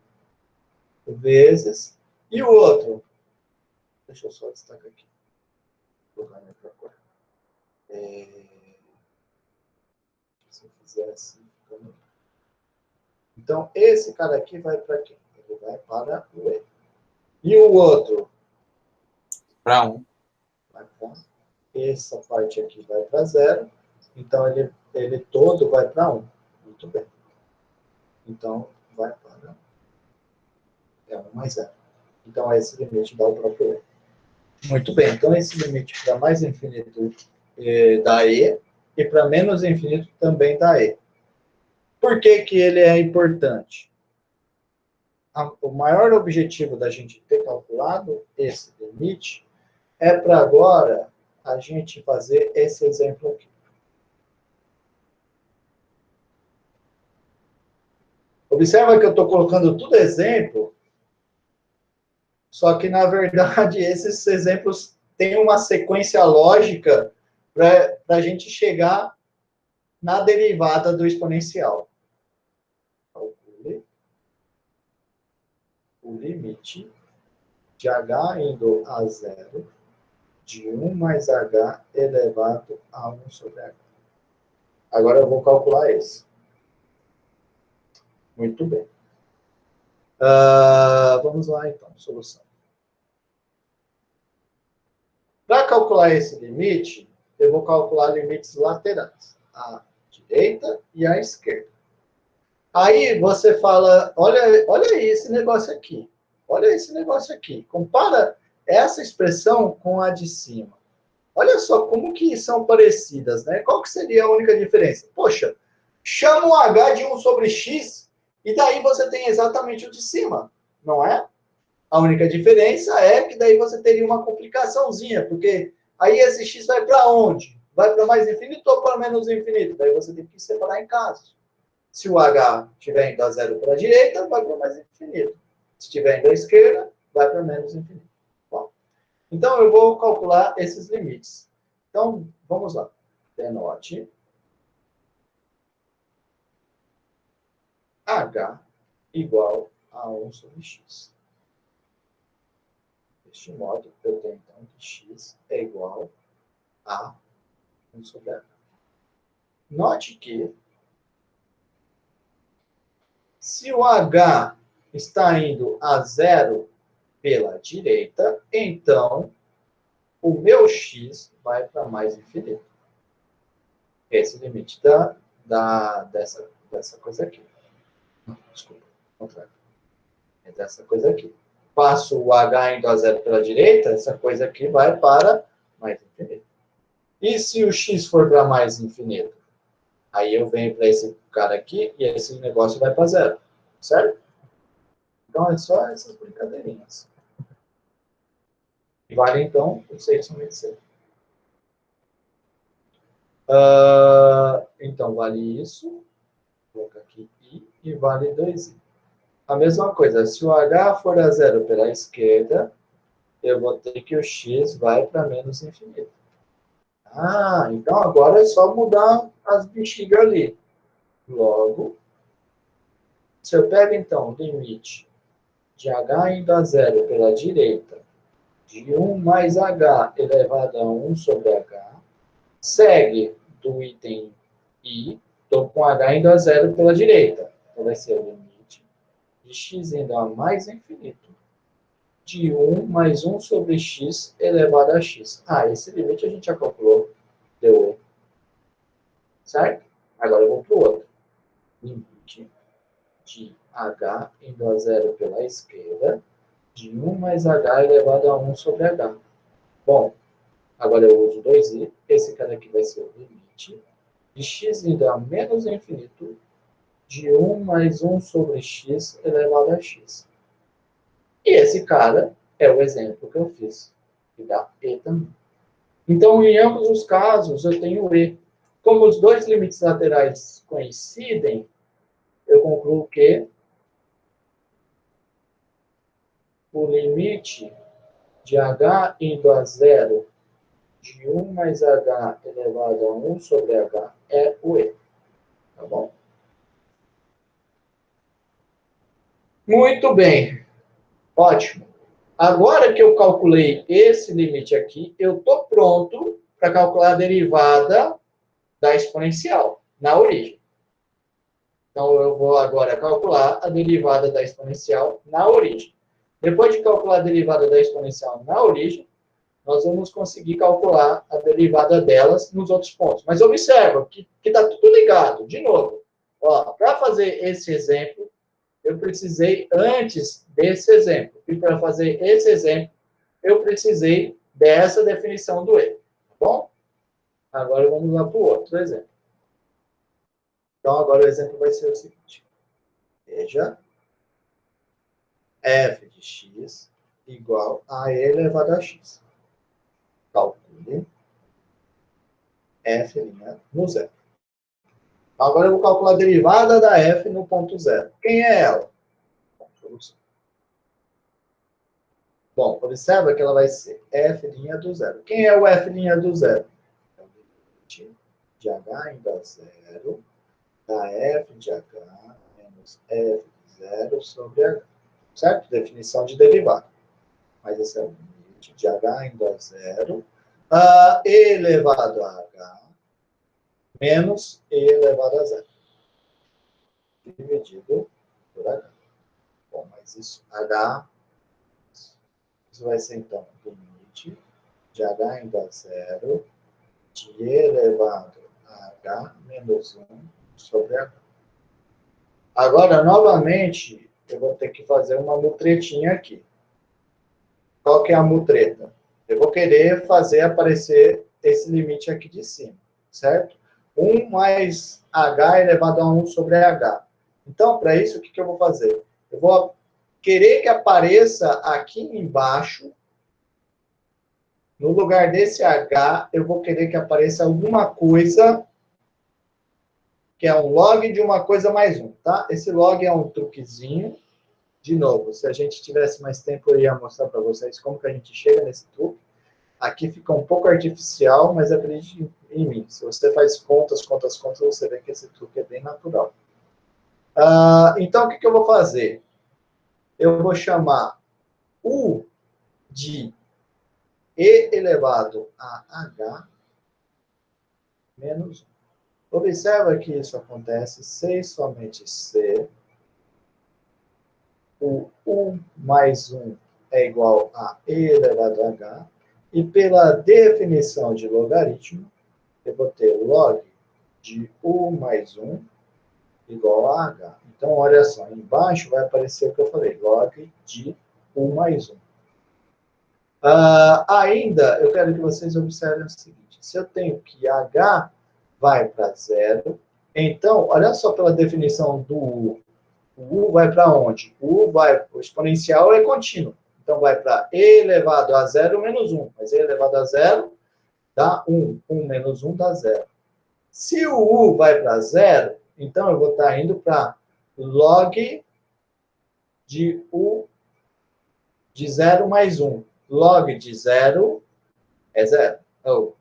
Vezes. E o outro? Deixa eu só destacar aqui. Vou colocar minha cor. Se eu fizer assim, fica melhor. Então, esse cara aqui vai para quê? Ele vai para o e. E o outro? Para 1. Vai para essa parte aqui vai para 0. Então, ele todo vai para 1. Muito bem. Então, vai para 1 mais 0. Então, esse limite dá o próprio e. Muito bem. Então, esse limite para mais infinito dá e para menos infinito também dá e. Por que que ele é importante? O maior objetivo da gente ter calculado esse limite é para agora a gente fazer esse exemplo aqui. Observa que eu estou colocando tudo exemplo, só que, na verdade, esses exemplos têm uma sequência lógica para a gente chegar na derivada do exponencial. Calcule o limite de h indo a 0 de 1 mais h elevado a 1 sobre h. Agora eu vou calcular esse. Muito bem. Vamos lá, então. Solução. Para calcular esse limite, eu vou calcular limites laterais. A direita e a esquerda. Aí você fala, olha esse negócio aqui. Olha esse negócio aqui. Compara essa expressão com a de cima. Olha só como que são parecidas, né? Qual que seria a única diferença? Poxa, chama o h de 1 sobre x e daí você tem exatamente o de cima, não é? A única diferença é que daí você teria uma complicaçãozinha, porque aí esse x vai para onde? Vai para mais infinito ou para menos infinito? Daí você tem que separar em casos. Se o h estiver indo a 0 para a direita, vai para mais infinito. Se estiver indo à esquerda, vai para menos infinito. Bom, então, eu vou calcular esses limites. Então, vamos lá. Denote h igual a 1 sobre x. Deste modo, eu tenho, então, que x é igual a 1 sobre h. Note que, se o h está indo a 0 pela direita, então, o meu x vai para mais infinito. Esse limite dessa coisa aqui. Não, desculpa, contrário. É dessa coisa aqui. Passo o h indo a 0 pela direita, essa coisa aqui vai para mais infinito. E se o x for para mais infinito? Aí eu venho para esse cara aqui e esse negócio vai para 0. Certo? Então, é só essas brincadeirinhas. E vale, então, o 6 somente 6. Então, vale isso. Vou colocar aqui i e vale 2i. A mesma coisa, se o h for a 0 pela esquerda, eu vou ter que o x vai para menos infinito. Então agora é só mudar as bexigas ali. Logo, se eu pego então o limite de h indo a 0 pela direita, de 1 mais h elevado a 1 sobre h, segue do item i, estou com h indo a 0 pela direita. Então vai ser o limite de x indo a mais infinito de 1 mais 1 sobre x elevado a x. Ah, esse limite a gente já calculou. Deu E. Certo? Agora eu vou para o outro. Limite de h indo a zero pela esquerda, de 1 mais h elevado a 1 sobre h. Bom, agora eu uso 2i. Esse cara aqui vai ser o limite de x indo a menos infinito, de 1 mais 1 sobre x elevado a x. E esse cara é o exemplo que eu fiz, que dá E também. Então, em ambos os casos, eu tenho E. Como os dois limites laterais coincidem, eu concluo que o limite de h indo a zero de 1 mais h elevado a 1 sobre h é o E. Tá bom? Muito bem. Ótimo. Agora que eu calculei esse limite aqui, eu estou pronto para calcular a derivada da exponencial na origem. Então, eu vou agora calcular a derivada da exponencial na origem. Depois de calcular a derivada da exponencial na origem, nós vamos conseguir calcular a derivada delas nos outros pontos. Mas observa que está tudo ligado. De novo, para fazer esse exemplo, eu precisei antes desse exemplo. E para fazer esse exemplo, eu precisei dessa definição do E. Tá bom? Agora vamos lá para o outro exemplo. Então, agora o exemplo vai ser o seguinte. Veja, f de x igual a e elevado a x. Calcule f' no zero. Agora eu vou calcular a derivada da f no ponto zero. Quem é ela? Bom, observa que ela vai ser f' do zero. Quem é o f' do zero? É o limite de h indo a zero da f de h menos f de zero sobre h. Certo? Definição de derivada. Mas esse é o limite de h indo a zero elevado a h menos e elevado a zero. Dividido por h. Bom, mas isso, h, isso vai ser, então, o limite de h indo a zero de e elevado a h menos 1 sobre h. Agora, novamente, eu vou ter que fazer uma mutretinha aqui. Qual que é a mutreta? Eu vou querer fazer aparecer esse limite aqui de cima, certo? 1 mais h elevado a 1 sobre h. Então, para isso, o que eu vou fazer? Eu vou querer que apareça aqui embaixo, no lugar desse h, eu vou querer que apareça alguma coisa que é um log de uma coisa mais 1, tá? Esse log é um truquezinho. De novo, se a gente tivesse mais tempo, eu ia mostrar para vocês como que a gente chega nesse truque. Aqui fica um pouco artificial, mas acredite em mim. Se você faz contas, você vê que esse truque é bem natural. Então, o que eu vou fazer? Eu vou chamar U de E elevado a H menos 1. Observa que isso acontece se e somente se o 1 mais 1 é igual a E elevado a H, e pela definição de logaritmo, eu vou ter log de U mais 1 igual a H. Então, olha só, embaixo vai aparecer o que eu falei, log de U mais 1. Ainda, eu quero que vocês observem o seguinte, se eu tenho que H vai para zero, então, olha só pela definição do U. O U vai para onde? O exponencial é contínuo. Então, vai para E elevado a zero menos 1. Mas E elevado a zero dá 1. 1 menos 1 dá 0. Se o U vai para zero, então eu vou estar indo para log de U de 0 mais 1. Log de 0 é 0. Oh,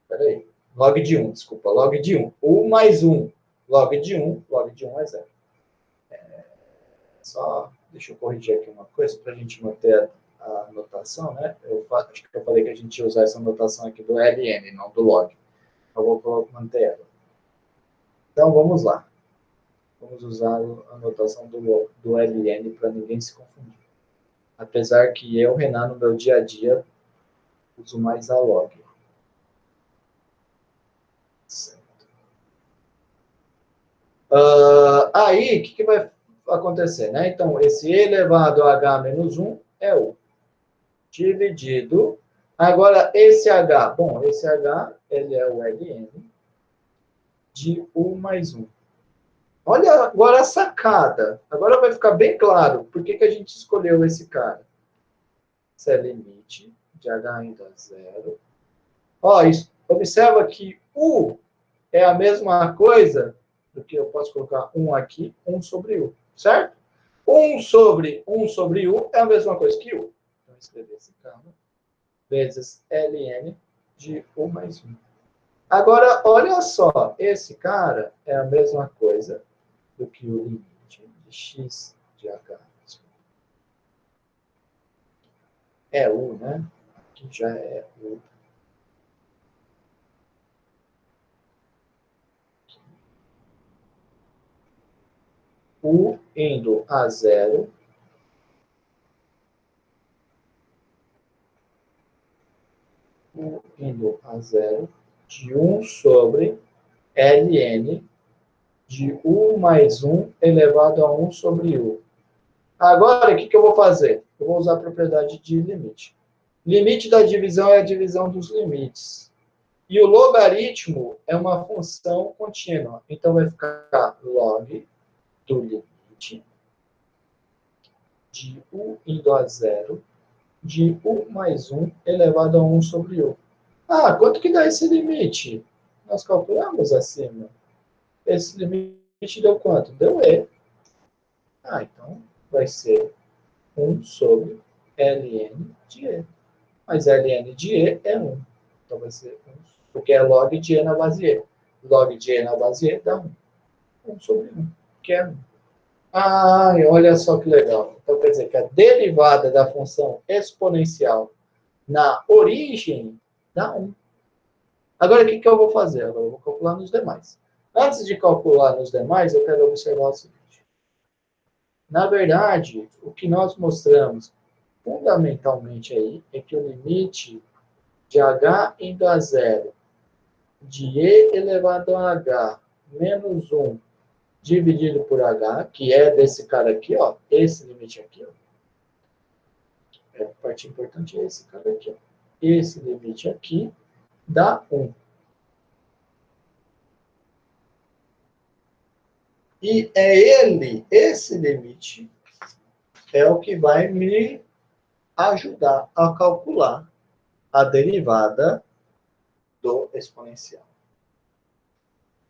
peraí. Log de 1, desculpa. Log de 1. U mais 1. Log de 1 é 0. Só deixa eu corrigir aqui uma coisa para a gente manter a notação, né? Acho que eu falei que a gente ia usar essa notação aqui do LN, não do log. Eu vou manter ela. Então, vamos lá. Vamos usar a notação do LN para ninguém se confundir. Apesar que eu, Renan, no meu dia a dia, uso mais a log. Aí, o que vai acontecer, né? Então, esse e elevado a h menos 1 é U. Dividido. Agora, esse h, bom, esse h, ele é o Ln de U mais 1. Olha agora a sacada. Agora vai ficar bem claro por que a gente escolheu esse cara. Esse é limite de h indo a zero. Ó, observa que U é a mesma coisa do que eu posso colocar 1 aqui, 1 sobre U, certo? 1 sobre U é a mesma coisa que U. Então, escrever esse cara vezes Ln de U mais 1. Agora, olha só, esse cara é a mesma coisa do que o limite de x de h. É U, né? Aqui já é U. U indo a zero. U indo a zero de 1 sobre Ln de U mais 1 elevado a 1 sobre U. Agora, o que eu vou fazer? Eu vou usar a propriedade de limite. Limite da divisão é a divisão dos limites. E o logaritmo é uma função contínua. Então, vai ficar log do limite de U indo a zero de U mais 1 elevado a 1 sobre U. Ah, quanto que dá esse limite? Nós calculamos acima. Esse limite deu quanto? Deu E. Ah, então vai ser 1 sobre Ln de E. Mas Ln de E é 1. Então vai ser 1, porque é log de E na base E. Log de E na base E dá 1. 1 sobre 1, que é 1. Ah, olha só que legal. Então quer dizer que a derivada da função exponencial na origem dá 1. Agora, o que eu vou fazer? Agora eu vou calcular nos demais. Antes de calcular nos demais, eu quero observar o seguinte. Na verdade, o que nós mostramos fundamentalmente aí é que o limite de h indo a zero de e elevado a h menos 1 dividido por h, que é desse cara aqui, ó, esse limite aqui, ó, a parte importante é esse cara aqui, ó. Esse limite aqui dá 1. E é ele, esse limite, é o que vai me ajudar a calcular a derivada do exponencial.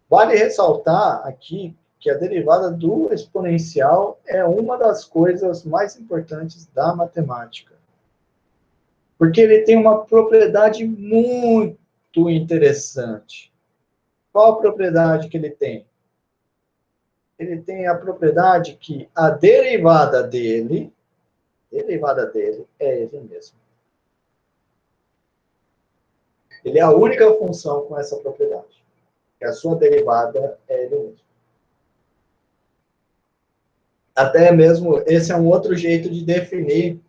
Vale ressaltar aqui que a derivada do exponencial é uma das coisas mais importantes da matemática. Porque ele tem uma propriedade muito interessante. Qual a propriedade que ele tem? Ele tem a propriedade que a derivada dele é ele mesmo. Ele é a única função com essa propriedade. Que a sua derivada é ele mesmo. Até mesmo, esse é um outro jeito de definir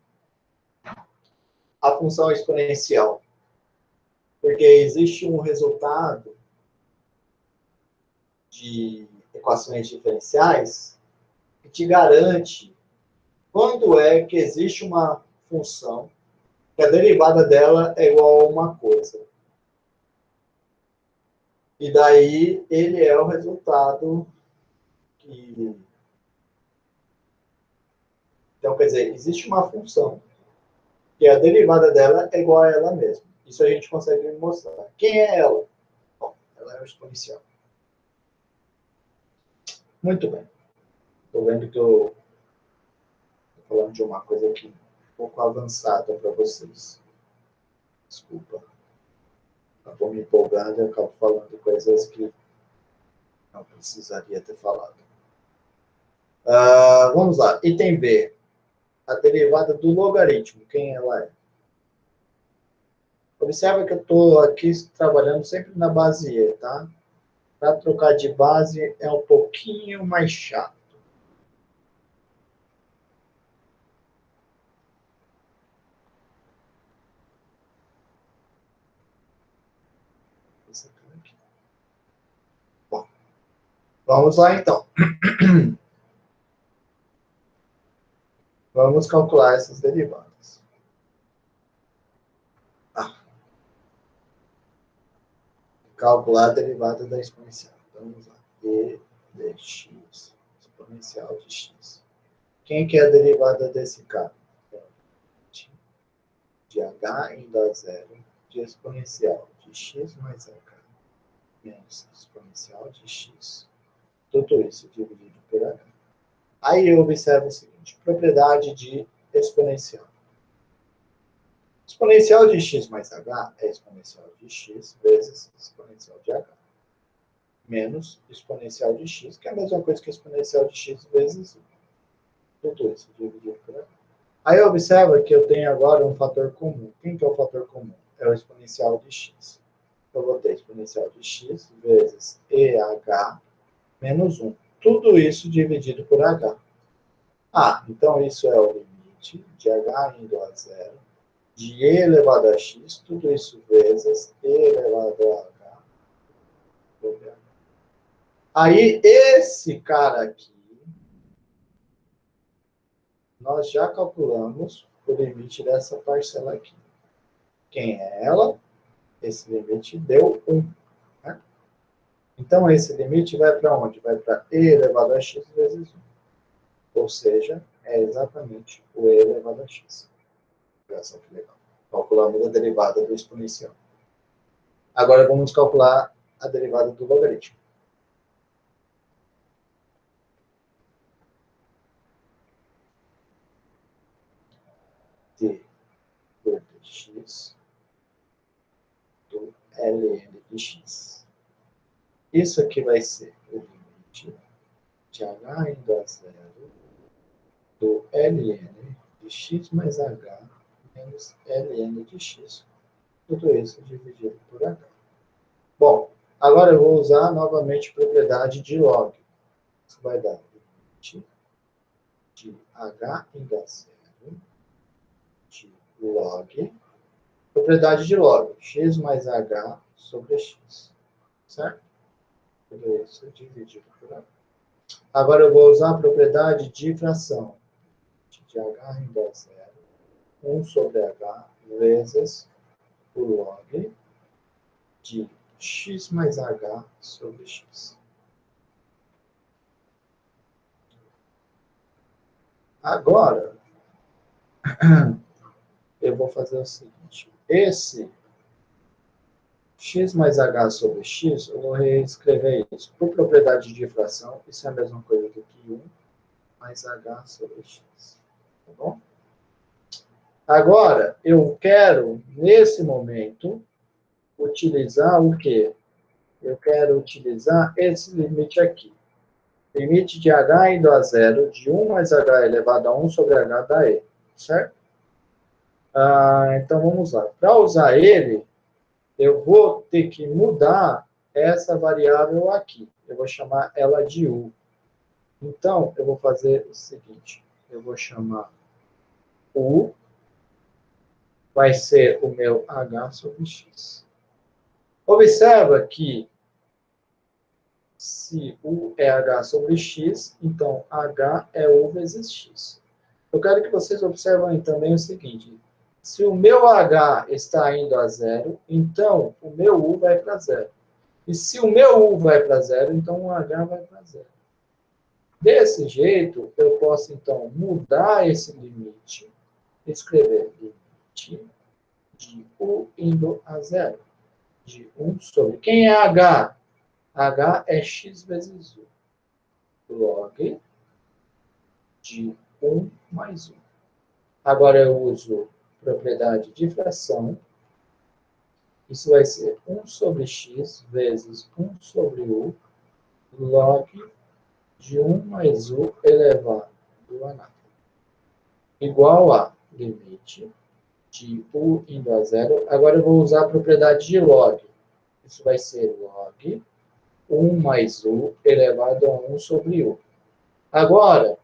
a função exponencial. Porque existe um resultado de equações diferenciais que te garante quando é que existe uma função que a derivada dela é igual a uma coisa. E daí ele é o resultado que... Então, quer dizer, existe uma função que a derivada dela é igual a ela mesma. Isso a gente consegue mostrar. Quem é ela? Bom, ela é o exponencial. Muito bem. Estou vendo que eu estou falando de uma coisa aqui um pouco avançada para vocês. Desculpa. Estou me empolgando e acabo falando coisas que não precisaria ter falado. Vamos lá. Item B. A derivada do logaritmo. Quem ela é? Observa que eu estou aqui trabalhando sempre na base E, tá? Para trocar de base é um pouquinho mais chato. essa cara aqui. Bom, vamos lá então. Vamos calcular essas derivadas. Calcular a derivada da exponencial. Então, vamos lá. E de x, exponencial de x. Quem que é a derivada desse cara? De h indo a zero, de exponencial de x mais h, menos exponencial de x. Tudo isso dividido por h. Aí eu observo o seguinte, propriedade de exponencial. Exponencial de x mais h é exponencial de x vezes exponencial de h. Menos exponencial de x, que é a mesma coisa que exponencial de x vezes tudo isso dividido por h. Aí observa que eu tenho agora um fator comum. Quem que é o fator comum? É o exponencial de x. Eu vou ter exponencial de x vezes EH menos 1. Tudo isso dividido por h. Então isso é o limite de h indo a zero, de e elevado a x, tudo isso vezes e elevado a h. Aí esse cara aqui, nós já calculamos o limite dessa parcela aqui. Quem é ela? Esse limite deu 1. Né? Então, esse limite vai para onde? Vai para e elevado a x vezes 1. Ou seja, é exatamente o e elevado a x. Olha só que legal. Calculamos a derivada do exponencial. Agora, vamos calcular a derivada do logaritmo. D por dx do ln de x. Isso aqui vai ser o limite de h indo a zero do ln de x mais h menos ln de x. Tudo isso dividido por h. Bom, agora eu vou usar novamente a propriedade de log. Isso vai dar limite de h indo a zero de log, propriedade de log, x mais h sobre x. Certo? Tudo isso dividido por h. Agora eu vou usar a propriedade de fração. De h indo a zero, 1 sobre h vezes o log de x mais h sobre x. Agora, eu vou fazer o seguinte. Esse x mais h sobre x, eu vou reescrever isso. Por propriedade de fração, isso é a mesma coisa do que 1 mais h sobre x. Tá bom? Agora, eu quero, nesse momento, utilizar o quê? Eu quero utilizar esse limite aqui. Limite de h indo a zero, de 1 mais h elevado a 1 sobre h dá e. Certo? Então, vamos lá. Para usar ele, eu vou ter que mudar essa variável aqui. Eu vou chamar ela de u. Então, eu vou fazer o seguinte. Eu vou chamar u, vai ser o meu h sobre x. Observa que se u é h sobre x, então h é u vezes x. Eu quero que vocês observem também o seguinte. Se o meu h está indo a zero, então o meu u vai para zero. E se o meu u vai para zero, então o h vai para zero. Desse jeito, eu posso, então, mudar esse limite, escrever limite de u indo a zero, de 1 sobre... Quem é h? H é x vezes u, log de 1 mais 1. Agora eu uso propriedade de fração. Isso vai ser 1 sobre x vezes 1 sobre u, log de 1 mais u elevado a nada. Igual a limite de u indo a zero. Agora eu vou usar a propriedade de log. Isso vai ser log 1 mais u elevado a 1 sobre u. Agora,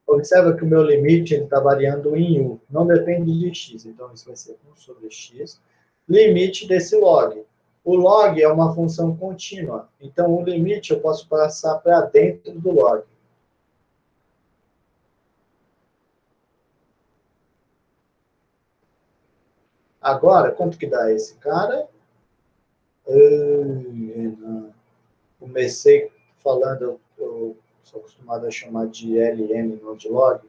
observa que o meu limite está variando em u. Não depende de x. Então, isso vai ser 1 sobre x. Limite desse log. O log é uma função contínua. Então, o limite eu posso passar para dentro do log. Agora, quanto que dá esse cara? Comecei falando, eu sou acostumado a chamar de LM, não de log.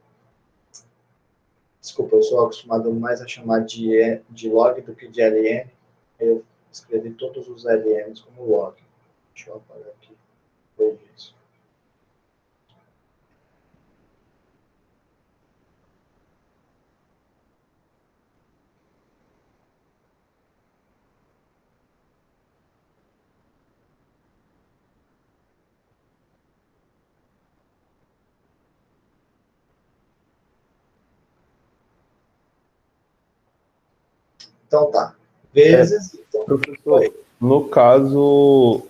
Desculpa, eu sou acostumado mais a chamar de log do que de LN. Eu escrevi todos os LNs como log. Deixa eu apagar aqui. Foi isso. Então tá. Vezes. Então, Professor, no caso,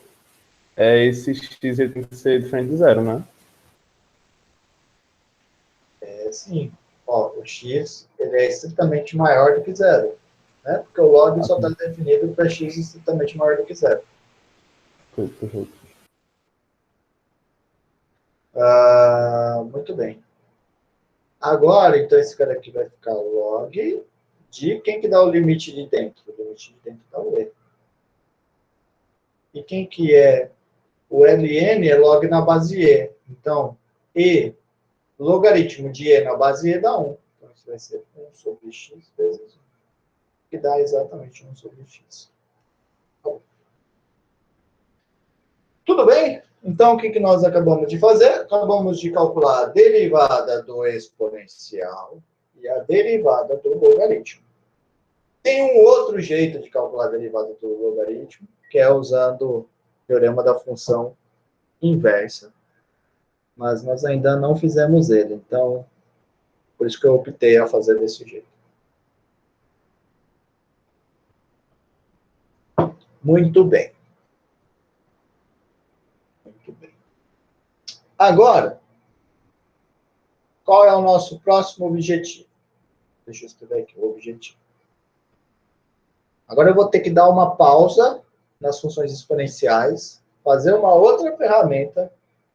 esse x ele tem que ser diferente de zero, né? sim. Ó, o x ele é estritamente maior do que zero. Né? Porque o log só está definido para x estritamente maior do que zero. Perfeito. Muito bem. Agora, então, esse cara aqui vai ficar log de quem que dá o limite de dentro? O limite de dentro dá o E. E quem que é? O ln é log na base E. Então, E, logaritmo de E na base E dá 1. Então, isso vai ser 1 sobre x vezes 1. Que dá exatamente 1 sobre x. Tudo bem? Então, o que nós acabamos de fazer? Acabamos de calcular a derivada do exponencial e a derivada do logaritmo. Tem um outro jeito de calcular a derivada do logaritmo, que é usando o teorema da função inversa. Mas nós ainda não fizemos ele, então, por isso que eu optei a fazer desse jeito. Muito bem. Muito bem. Agora, qual é o nosso próximo objetivo? Deixa eu escrever aqui o objetivo. Agora eu vou ter que dar uma pausa nas funções exponenciais, fazer uma outra ferramenta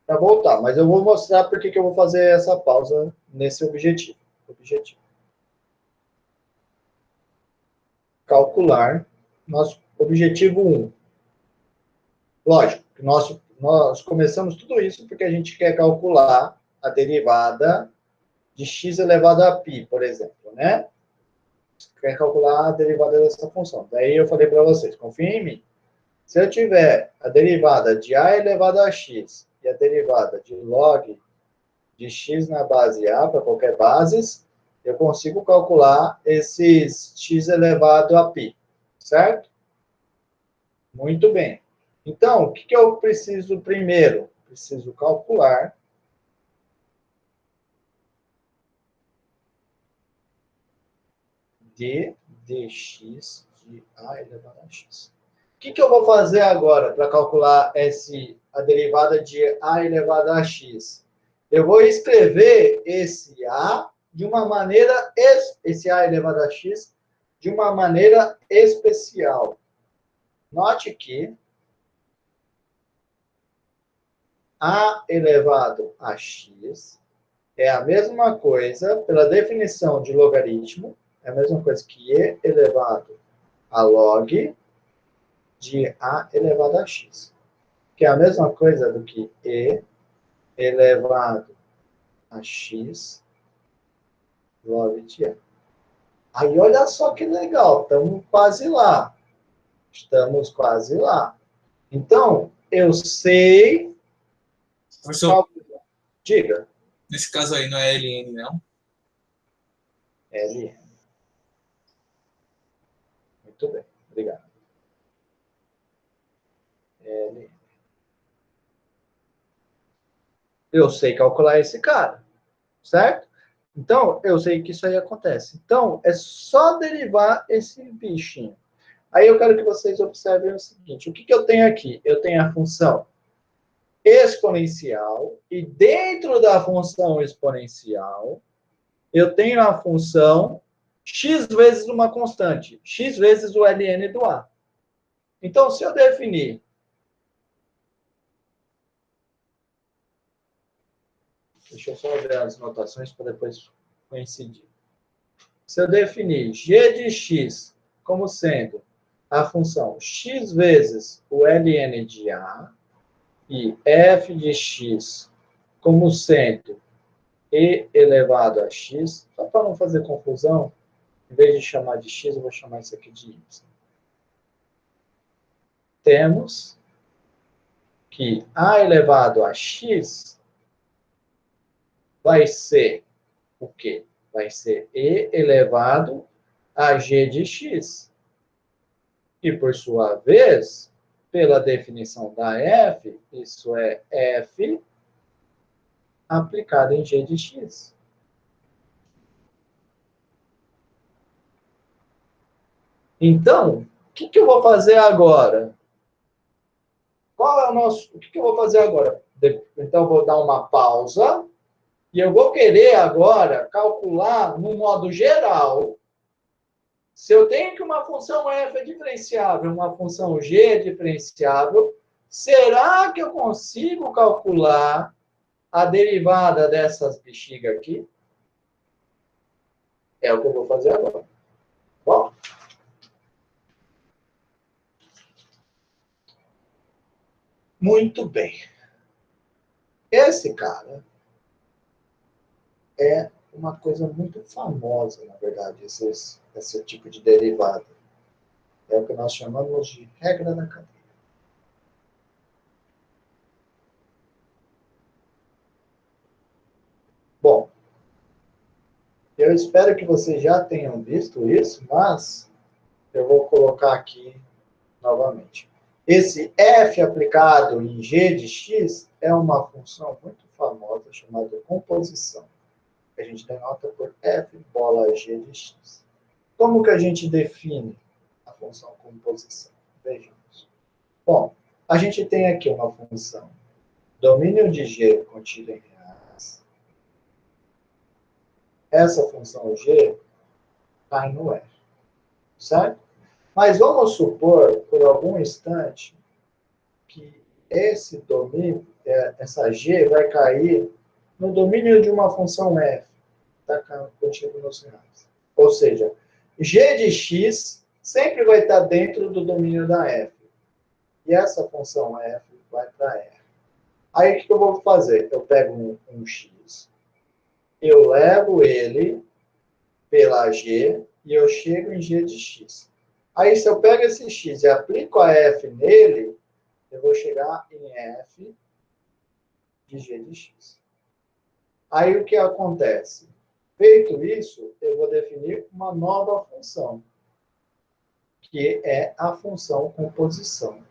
para voltar. Mas eu vou mostrar por que eu vou fazer essa pausa nesse objetivo. Calcular nosso objetivo 1. Lógico, nós começamos tudo isso porque a gente quer calcular a derivada de x elevado a π, por exemplo, né? Quer calcular a derivada dessa função. Daí eu falei para vocês, confiem em mim. Se eu tiver a derivada de a elevado a x e a derivada de log de x na base a, para qualquer base, eu consigo calcular esses x elevado a π, certo? Muito bem. Então, o que eu preciso primeiro? Preciso calcular d dx de a elevado a x. O que eu vou fazer agora para calcular a derivada de a elevado a x? Eu vou escrever esse a de uma maneira, esse a elevado a x, de uma maneira especial. Note que a elevado a x é a mesma coisa, pela definição de logaritmo, é a mesma coisa que e elevado a log de a elevado a x. Que é a mesma coisa do que e elevado a x log de a. Aí, olha só que legal, estamos quase lá. Estamos quase lá. Então, eu sei... Professor, diga. nesse caso aí não é LN, não? LN. Muito bem, obrigado. LN. Eu sei calcular esse cara, certo? Então, eu sei que isso aí acontece. Então, é só derivar esse bichinho. Aí eu quero que vocês observem o seguinte, o que eu tenho aqui? Eu tenho a função exponencial, e dentro da função exponencial, eu tenho a função x vezes uma constante, x vezes o ln do a. Então, se eu definir deixa eu só ver as notações para depois coincidir. Se eu definir g de x como sendo a função x vezes o ln de A e f de x como sendo e elevado a x, só para não fazer confusão, em vez de chamar de x, eu vou chamar isso aqui de y. Temos que a elevado a x vai ser o quê? Vai ser e elevado a g de x. E, por sua vez, pela definição da f, isso é f aplicado em g de x. Então, o que eu vou fazer agora? Qual é o nosso... O que eu vou fazer agora? Então, eu vou dar uma pausa e eu vou querer agora calcular, no modo geral, se eu tenho que uma função f é diferenciável, uma função g é diferenciável, será que eu consigo calcular a derivada dessas bexigas aqui? É o que eu vou fazer agora. Bom, muito bem. Esse cara é uma coisa muito famosa, na verdade, esse tipo de derivada. É o que nós chamamos de regra da cadeia. Bom, eu espero que vocês já tenham visto isso, mas eu vou colocar aqui novamente. Esse f aplicado em g de x é uma função muito famosa chamada composição. A gente denota por f bola g de x. Como que a gente define a função composição? Vejamos. Bom, a gente tem aqui uma função domínio de g contido em reais. Essa função g cai no R, certo? Mas vamos supor, por algum instante, que esse domínio, essa g, vai cair no domínio de uma função f, está contido nos reais. Ou seja, g de x sempre vai estar dentro do domínio da f. E essa função f vai para R. Aí, o que eu vou fazer? Eu pego um x, eu levo ele pela g e eu chego em g de x. Aí, se eu pego esse x e aplico a f nele, eu vou chegar em f de g de x. Aí, o que acontece? Feito isso, eu vou definir uma nova função, que é a função composição.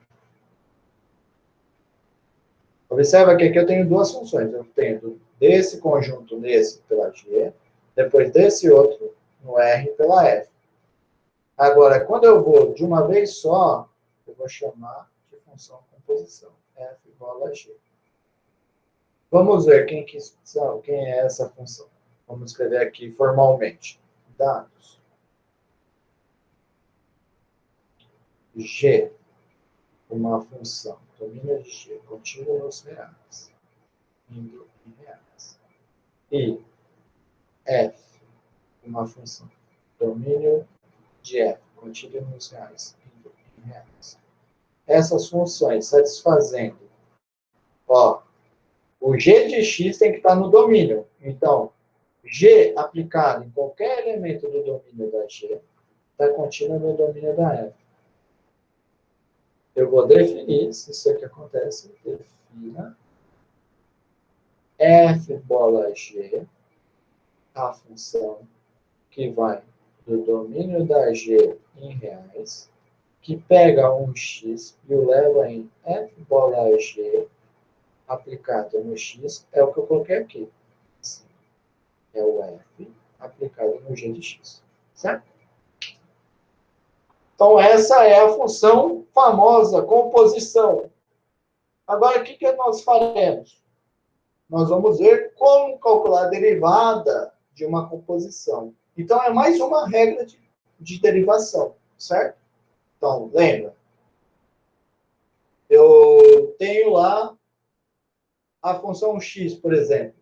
Observa que aqui eu tenho duas funções. Eu tenho desse conjunto nesse pela g, depois desse outro no R pela f. Agora, quando eu vou de uma vez só, eu vou chamar de função composição. F igual a G. Vamos ver quem é essa função. Vamos escrever aqui formalmente. Dados. G, uma função. Domínio de G, contido nos reais. Indo em reais. E F, uma função. Domínio de F, contido nos reais. Indo em reais. Essas funções satisfazendo, ó, o g de x tem que estar no domínio. Então, g aplicado em qualquer elemento do domínio da g está contido no domínio da f. Eu vou definir, se isso aqui acontece, defina f bola g, a função que vai do domínio da g em reais, que pega um x e o leva em f bola g aplicado no x, é o que eu coloquei aqui. É o f aplicado no g de x. Certo? Então, essa é a função famosa, composição. Agora, o que nós faremos? Nós vamos ver como calcular a derivada de uma composição. Então, é mais uma regra de derivação, certo? Então, lembra? eu tenho lá a função x, por exemplo.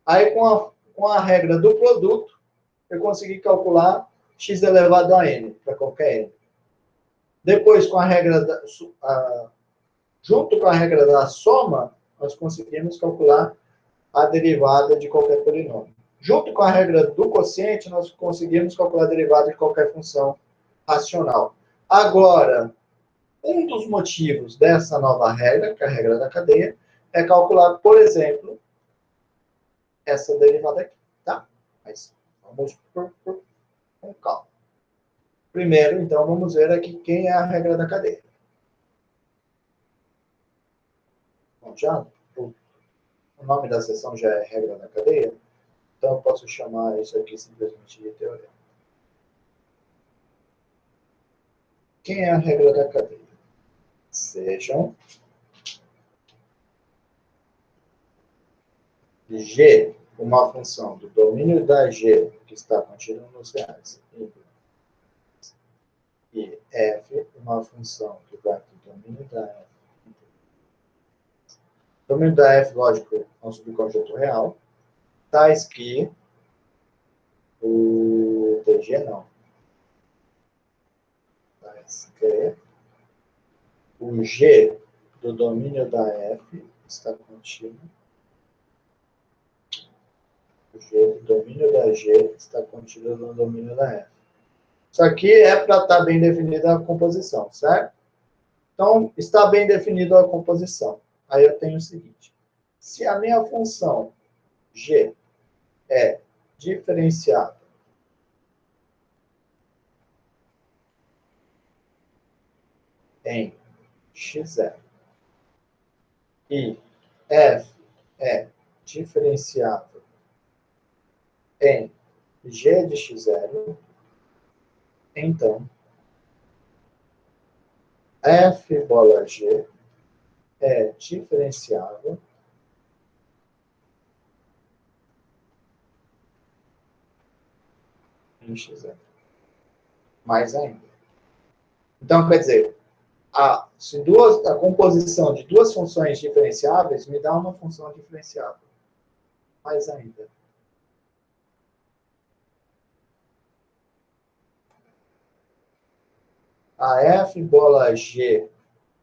Aí, com a regra do produto, eu consegui calcular x elevado a n, para qualquer n. Depois, com a regra junto com a regra da soma, nós conseguimos calcular a derivada de qualquer polinômio. Junto com a regra do quociente, nós conseguimos calcular a derivada de qualquer função racional. Agora, um dos motivos dessa nova regra, que é a regra da cadeia, é calcular, por exemplo, essa derivada aqui, tá? Mas vamos com calma. Primeiro, então, vamos ver aqui quem é a regra da cadeia. Bom, já o nome da seção já é regra da cadeia, então eu posso chamar isso aqui simplesmente de teorema. Quem é a regra da cadeia? Sejam G, uma função do domínio da G, que está contida nos reais, e F, uma função que vai do domínio da F. O domínio da F, lógico, é um subconjunto real, tais que o TG não. Tais que o G do domínio da F está contido. O G do domínio da G está contido no domínio da F. Isso aqui é para estar bem definida a composição, certo? Então, está bem definida a composição. Aí eu tenho o seguinte. Se a minha função G é diferenciada em x0 e f é diferenciável em g de x0, então f bola g é diferenciável em x0. Mais ainda. Então, quer dizer, a composição de duas funções diferenciáveis me dá uma função diferenciável. Mais ainda. A f bola g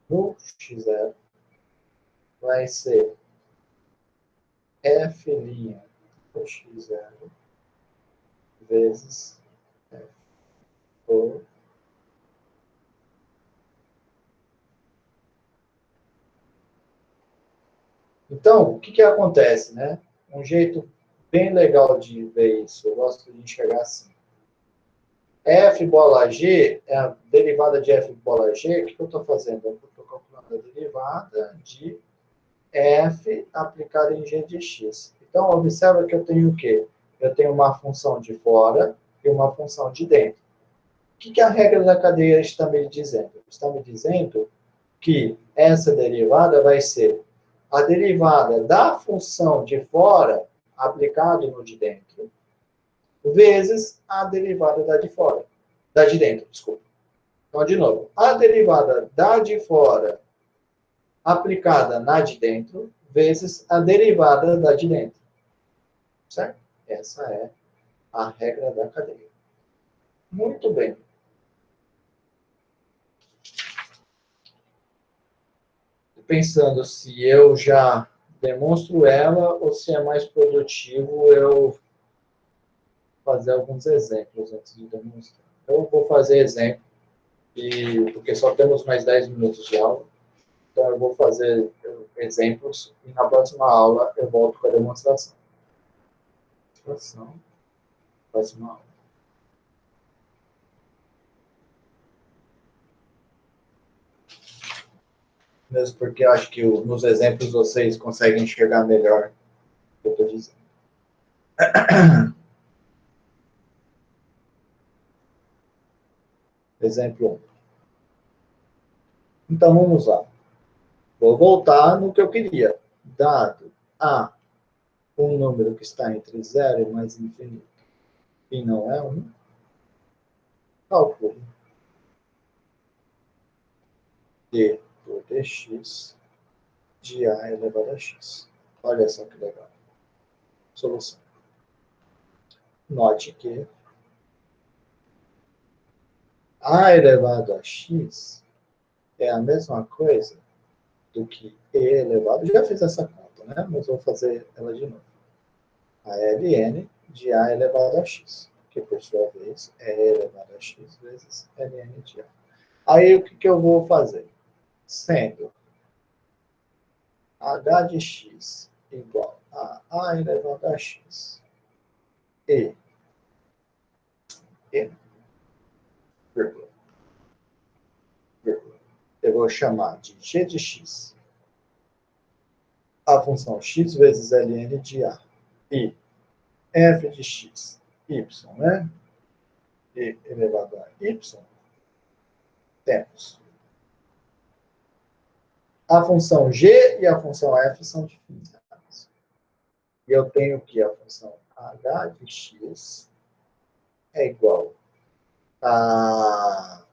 no x0 vai ser f' no x0 vezes f por Então, o que acontece, né? Um jeito bem legal de ver isso, eu gosto de enxergar assim. F bola G é a derivada de F bola G. O que eu estou fazendo? Eu estou calculando a derivada de F aplicada em G de X. Então, observa que eu tenho o quê? Eu tenho uma função de fora e uma função de dentro. O que a regra da cadeia está me dizendo? Está me dizendo que essa derivada vai ser a derivada da função de fora aplicado no de dentro, vezes a derivada da de fora. Da de dentro, desculpa. Então, de novo, a derivada da de fora aplicada na de dentro, vezes a derivada da de dentro. Certo? Essa é a regra da cadeia. Muito bem. Pensando se eu já demonstro ela ou se é mais produtivo eu fazer alguns exemplos antes de demonstrar. Eu vou fazer exemplo, porque só temos mais 10 minutos de aula, então eu vou fazer exemplos e na próxima aula eu volto com a demonstração. Próxima aula. Mesmo porque eu acho que nos exemplos vocês conseguem enxergar melhor o que eu estou dizendo. Exemplo 1. Então, vamos lá. Vou voltar no que eu queria. Dado A, um número que está entre 0 e mais infinito, e não é 1, calcule D por dx de A elevado a x. Olha só que legal. Solução. Note que A elevado a x é a mesma coisa do que E elevado... Já fiz essa conta, né? Mas vou fazer ela de novo. A ln de A elevado a x, que por sua vez é E elevado a x vezes ln de A. Aí o que eu vou fazer? Sendo h de x igual a A elevado a x e vírgula, eu vou chamar de g de x a função x vezes ln de A e f de x, y, né? E elevado a y, temos a função g e a função f são diferenciadas. E eu tenho que a função h de x é igual a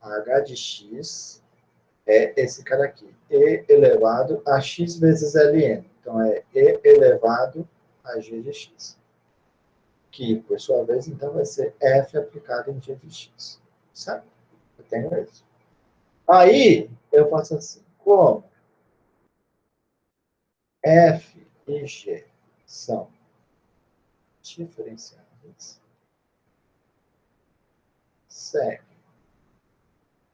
h de x é esse cara aqui, e elevado a x vezes ln. Então, é e elevado a g de x. Que, por sua vez, então, vai ser f aplicado em g de x. Certo? Eu tenho isso. Aí, eu faço assim. Como f e g são diferenciáveis, segue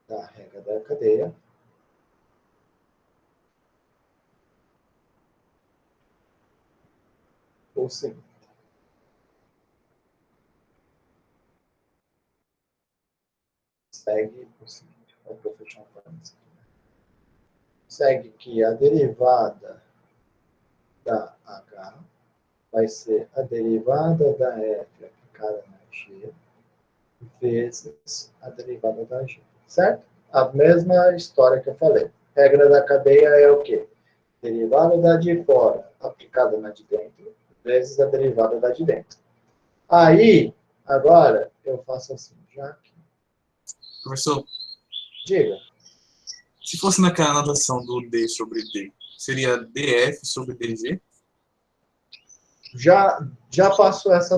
da regra da cadeia, ou seguinte. Segue o seguinte. Vou fechar um parênteses aqui. Segue que a derivada da h vai ser a derivada da f aplicada na g vezes a derivada da g. Certo? A mesma história que eu falei. Regra da cadeia é o quê? Derivada da de fora aplicada na de dentro vezes a derivada da de dentro. Aí, agora, eu faço assim, já que... Professor, Diga. se fosse naquela notação do D sobre D, seria DF sobre DG? Já passou essa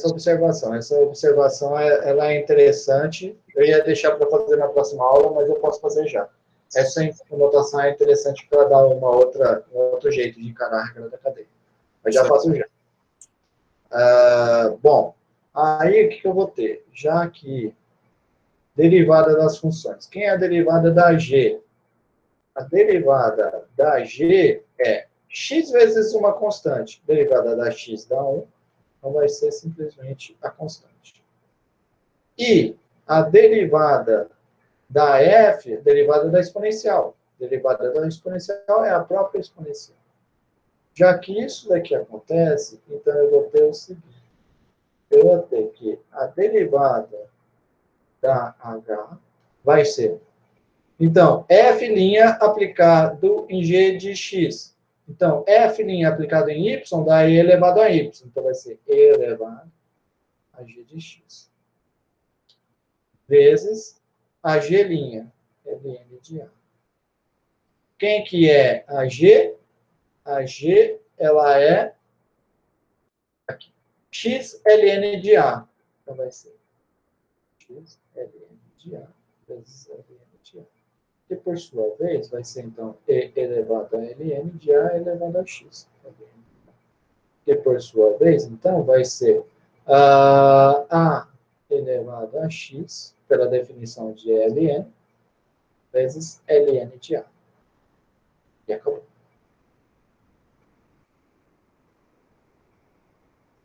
observação. Essa observação ela é interessante. Eu ia deixar para fazer na próxima aula, mas eu posso fazer já. Essa notação é interessante para dar um outro jeito de encarar a regra da cadeia. Mas já faço já. Bom, aí o que eu vou ter? Já que derivada das funções. Quem é a derivada da G? A derivada da G é x vezes uma constante. Derivada da x dá 1. Então, vai ser simplesmente a constante. E a derivada da f, derivada da exponencial. Derivada da exponencial é a própria exponencial. Já que isso daqui acontece, então eu vou ter o seguinte. Eu vou ter que a derivada da h vai ser... Então, f' aplicado em g de x. Então, f' aplicado em y dá e elevado a y. Então, vai ser e elevado a g de x. Vezes a g', ln de A. Quem que é a g? A g, ela é aqui, x ln de A. Então, vai ser x ln de A vezes ln de A. Que, por sua vez, vai ser, então, e elevado a ln de A elevado a x. Que, por sua vez, então, vai ser A elevado a x, pela definição de ln, vezes ln de A. E acabou.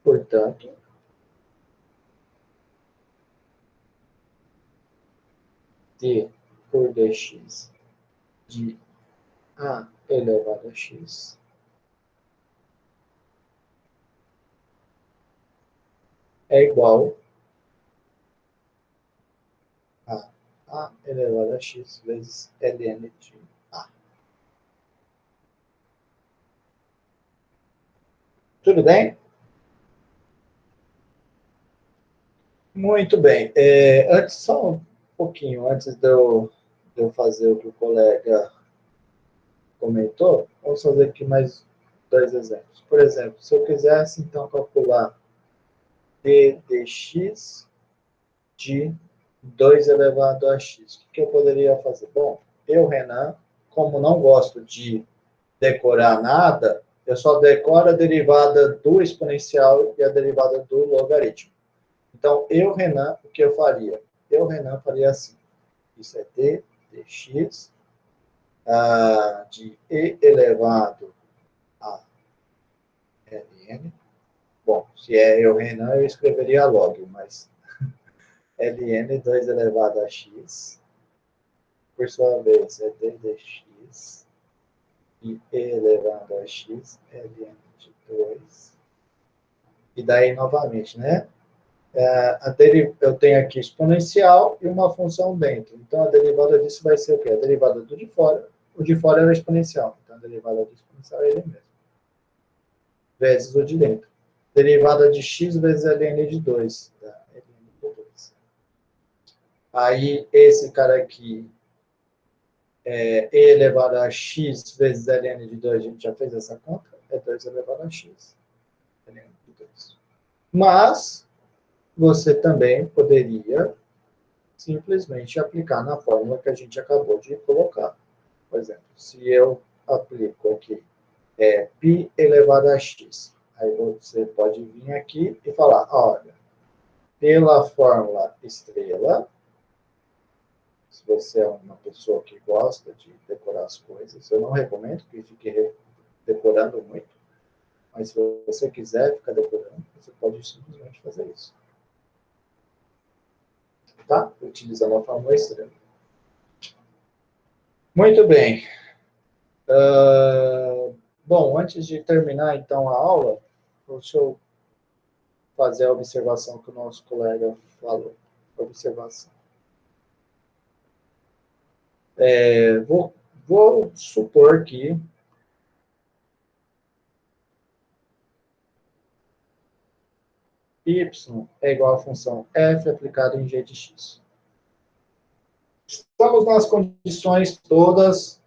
Portanto, d por dx de A elevado a x é igual a A elevado a x vezes ln de A. Tudo bem? Muito bem. Antes, só um pouquinho, antes de eu eu fazer o que o colega comentou, vamos fazer aqui mais 2 exemplos. Por exemplo, se eu quisesse, então, calcular d de x de 2 elevado a x, o que eu poderia fazer? Bom, eu, Renan, como não gosto de decorar nada, eu só decoro a derivada do exponencial e a derivada do logaritmo. Então, eu, Renan, o que eu faria? Eu, Renan, faria assim. Isso é d dx de e elevado a ln. Bom, se é eu, Renan, eu escreveria log, mas ln 2 elevado a x, por sua vez, é d dx de e elevado a x, ln de 2. E daí, novamente, né? Eu tenho aqui exponencial e uma função dentro. Então, a derivada disso vai ser o quê? A derivada do de fora. O de fora era exponencial. Então, a derivada do exponencial é ele mesmo. Vezes o de dentro. Derivada de x vezes ln de 2. Tá? Ln de 2. Aí, esse cara aqui, e elevado a x vezes ln de 2, a gente já fez essa conta. É 2 elevado a x. Ln de 2. Mas, você também poderia simplesmente aplicar na fórmula que a gente acabou de colocar. Por exemplo, se eu aplico aqui π elevado a x, aí você pode vir aqui e falar, olha, pela fórmula estrela, se você é uma pessoa que gosta de decorar as coisas, eu não recomendo que fique decorando muito, mas se você quiser ficar decorando, você pode simplesmente fazer isso. Tá? Utilizando a fórmula estrela. Muito bem. Bom, antes de terminar, então, a aula, deixa eu fazer a observação que o nosso colega falou. Observação. Vou supor que y é igual à função f aplicada em g de x. Estamos nas condições todas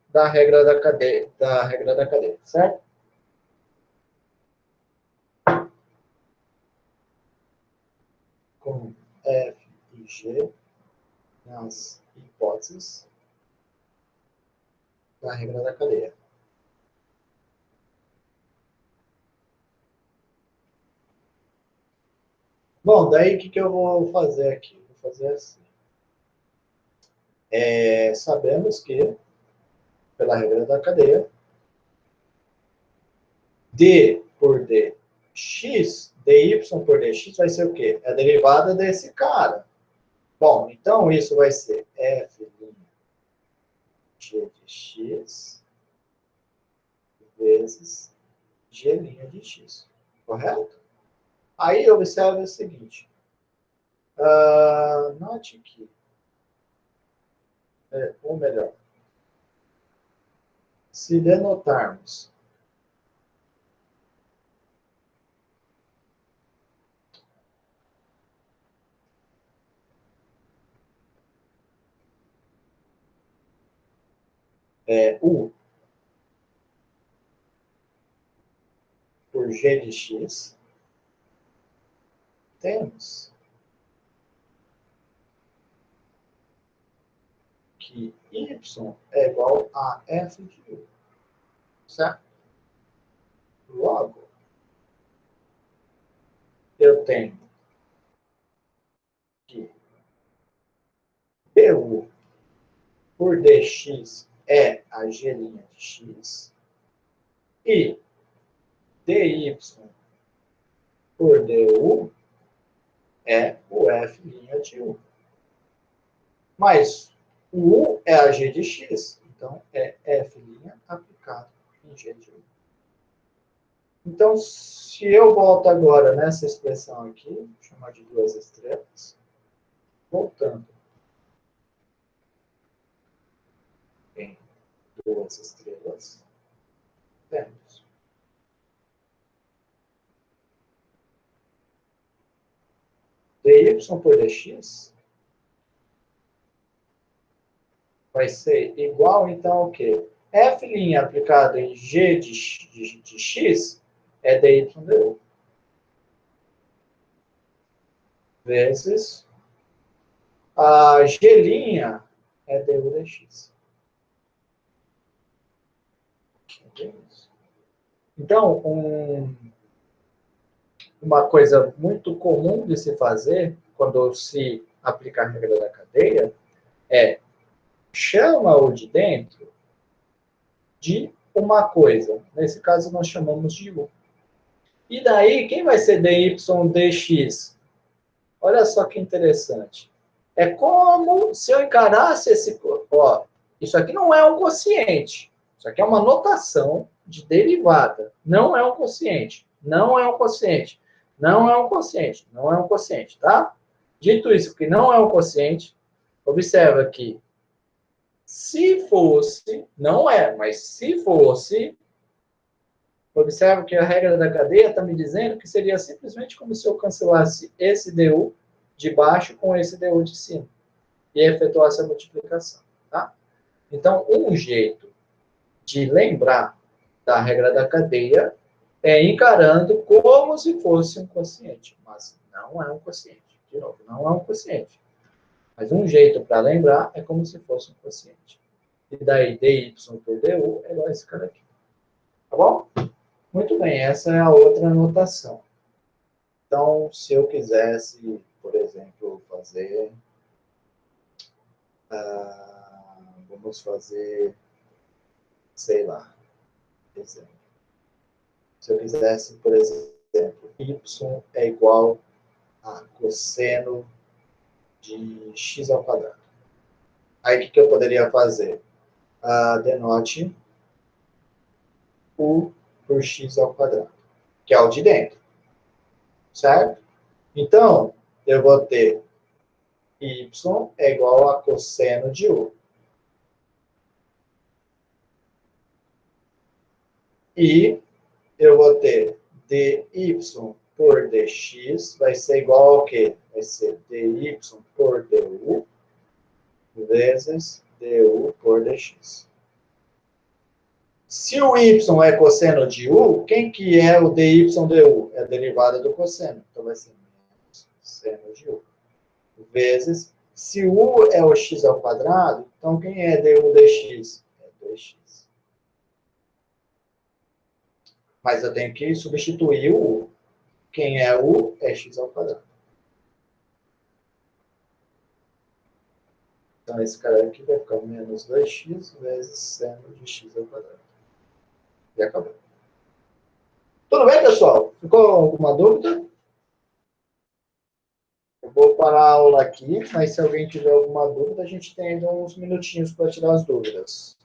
da regra da cadeia, certo? Com f e g nas hipóteses da regra da cadeia. Bom, daí o que eu vou fazer aqui? Vou fazer assim. Sabemos que, pela regra da cadeia, d por dx, dy por dx vai ser o quê? É a derivada desse cara. Bom, então isso vai ser f' g de x vezes g' de x. Correto? Aí observe o seguinte. Note que, ou melhor, se denotarmos u por g de x, temos que y é igual a f de u, certo? Logo, eu tenho que du por dx é a g' de x e dy por du é o f' de u. Mas o u é a g de x, então é f' aplicado em g de u. Então, se eu volto agora nessa expressão aqui, vou chamar de 2 estrelas, voltando em 2 estrelas, temos dy por dx vai ser igual, então, o quê? F' aplicado em G de X é dy du. Vezes a G' é du dx. Então, uma coisa muito comum de se fazer quando se aplica a regra da cadeia é chama o de dentro de uma coisa. Nesse caso, nós chamamos de U. E daí, quem vai ser dy dx? Olha só que interessante. É como se eu encarasse esse... Ó, isso aqui não é um quociente. Isso aqui é uma notação de derivada. Não é um quociente. Não é um quociente. Não é um quociente. Não é um quociente, tá? Dito isso, que não é um quociente, observa que se fosse, não é, mas se fosse, observa que a regra da cadeia está me dizendo que seria simplesmente como se eu cancelasse esse du de baixo com esse du de cima e efetuasse a multiplicação, tá? Então, um jeito de lembrar da regra da cadeia é encarando como se fosse um quociente, mas não é um quociente. De novo, não é um quociente. Mas um jeito para lembrar é como se fosse um quociente. E daí, dy por du é igual a esse cara aqui. Tá bom? Muito bem, essa é a outra notação. Então, se eu quisesse, por exemplo, fazer... vamos fazer, sei lá, exemplo. Se eu quisesse, por exemplo, y é igual a cosseno de x ao quadrado. Aí, o que eu poderia fazer? Denote u por x ao quadrado, que é o de dentro. Certo? Então, eu vou ter y é igual a cosseno de u. E eu vou ter dy por dx vai ser igual ao quê? Vai ser dy por du vezes du por dx. Se o y é cosseno de u, quem que é o dy du? É a derivada do cosseno. Então, vai ser menos cosseno de u. Vezes, se u é o x ao quadrado, então quem é du dx? É 2x. Mas eu tenho que substituir o u. Quem é u é x ao quadrado. Então, esse cara aqui vai ficar menos 2x vezes seno de x ao quadrado. E acabou. Tudo bem, pessoal? Ficou alguma dúvida? Eu vou parar a aula aqui, mas se alguém tiver alguma dúvida, a gente tem ainda uns minutinhos para tirar as dúvidas.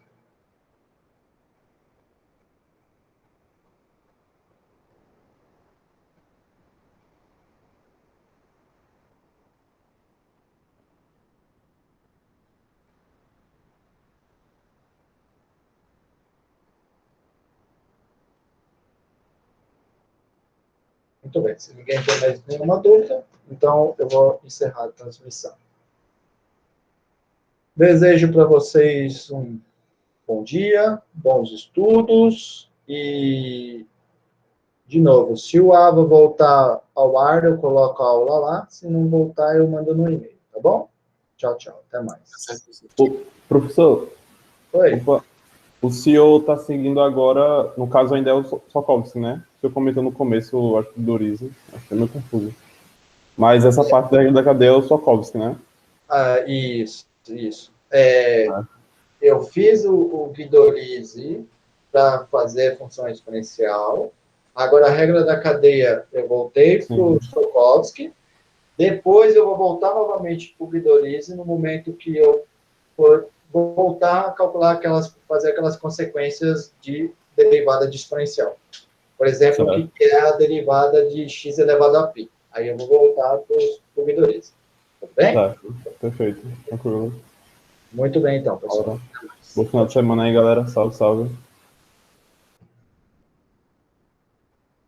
Muito bem, se ninguém tem mais nenhuma dúvida, então eu vou encerrar a transmissão. Desejo para vocês um bom dia, bons estudos e, de novo, se o AVA voltar ao ar, eu coloco a aula lá, se não voltar, eu mando no e-mail, tá bom? Tchau, tchau, até mais. Professor, Oi. opa, o senhor está seguindo agora, no caso ainda é o Sokovski, né? O senhor comentou no começo, acho que do Dorize, acho que é meio confuso. Mas essa parte da regra da cadeia é o Sokovski, né? Isso. Eu fiz o Guidolize para fazer função exponencial. Agora, a regra da cadeia, eu voltei para o Sokovski. Depois, eu vou voltar novamente para o Guidolize no momento que eu for voltar a calcular fazer aquelas consequências de derivada de exponencial. Por exemplo, o que é a derivada de x elevado a π. Aí eu vou voltar para o Guidolize. Tudo bem? Tá, perfeito. Tranquilo. Muito bem, então, pessoal. Bom final de semana aí, galera. Salve, salve.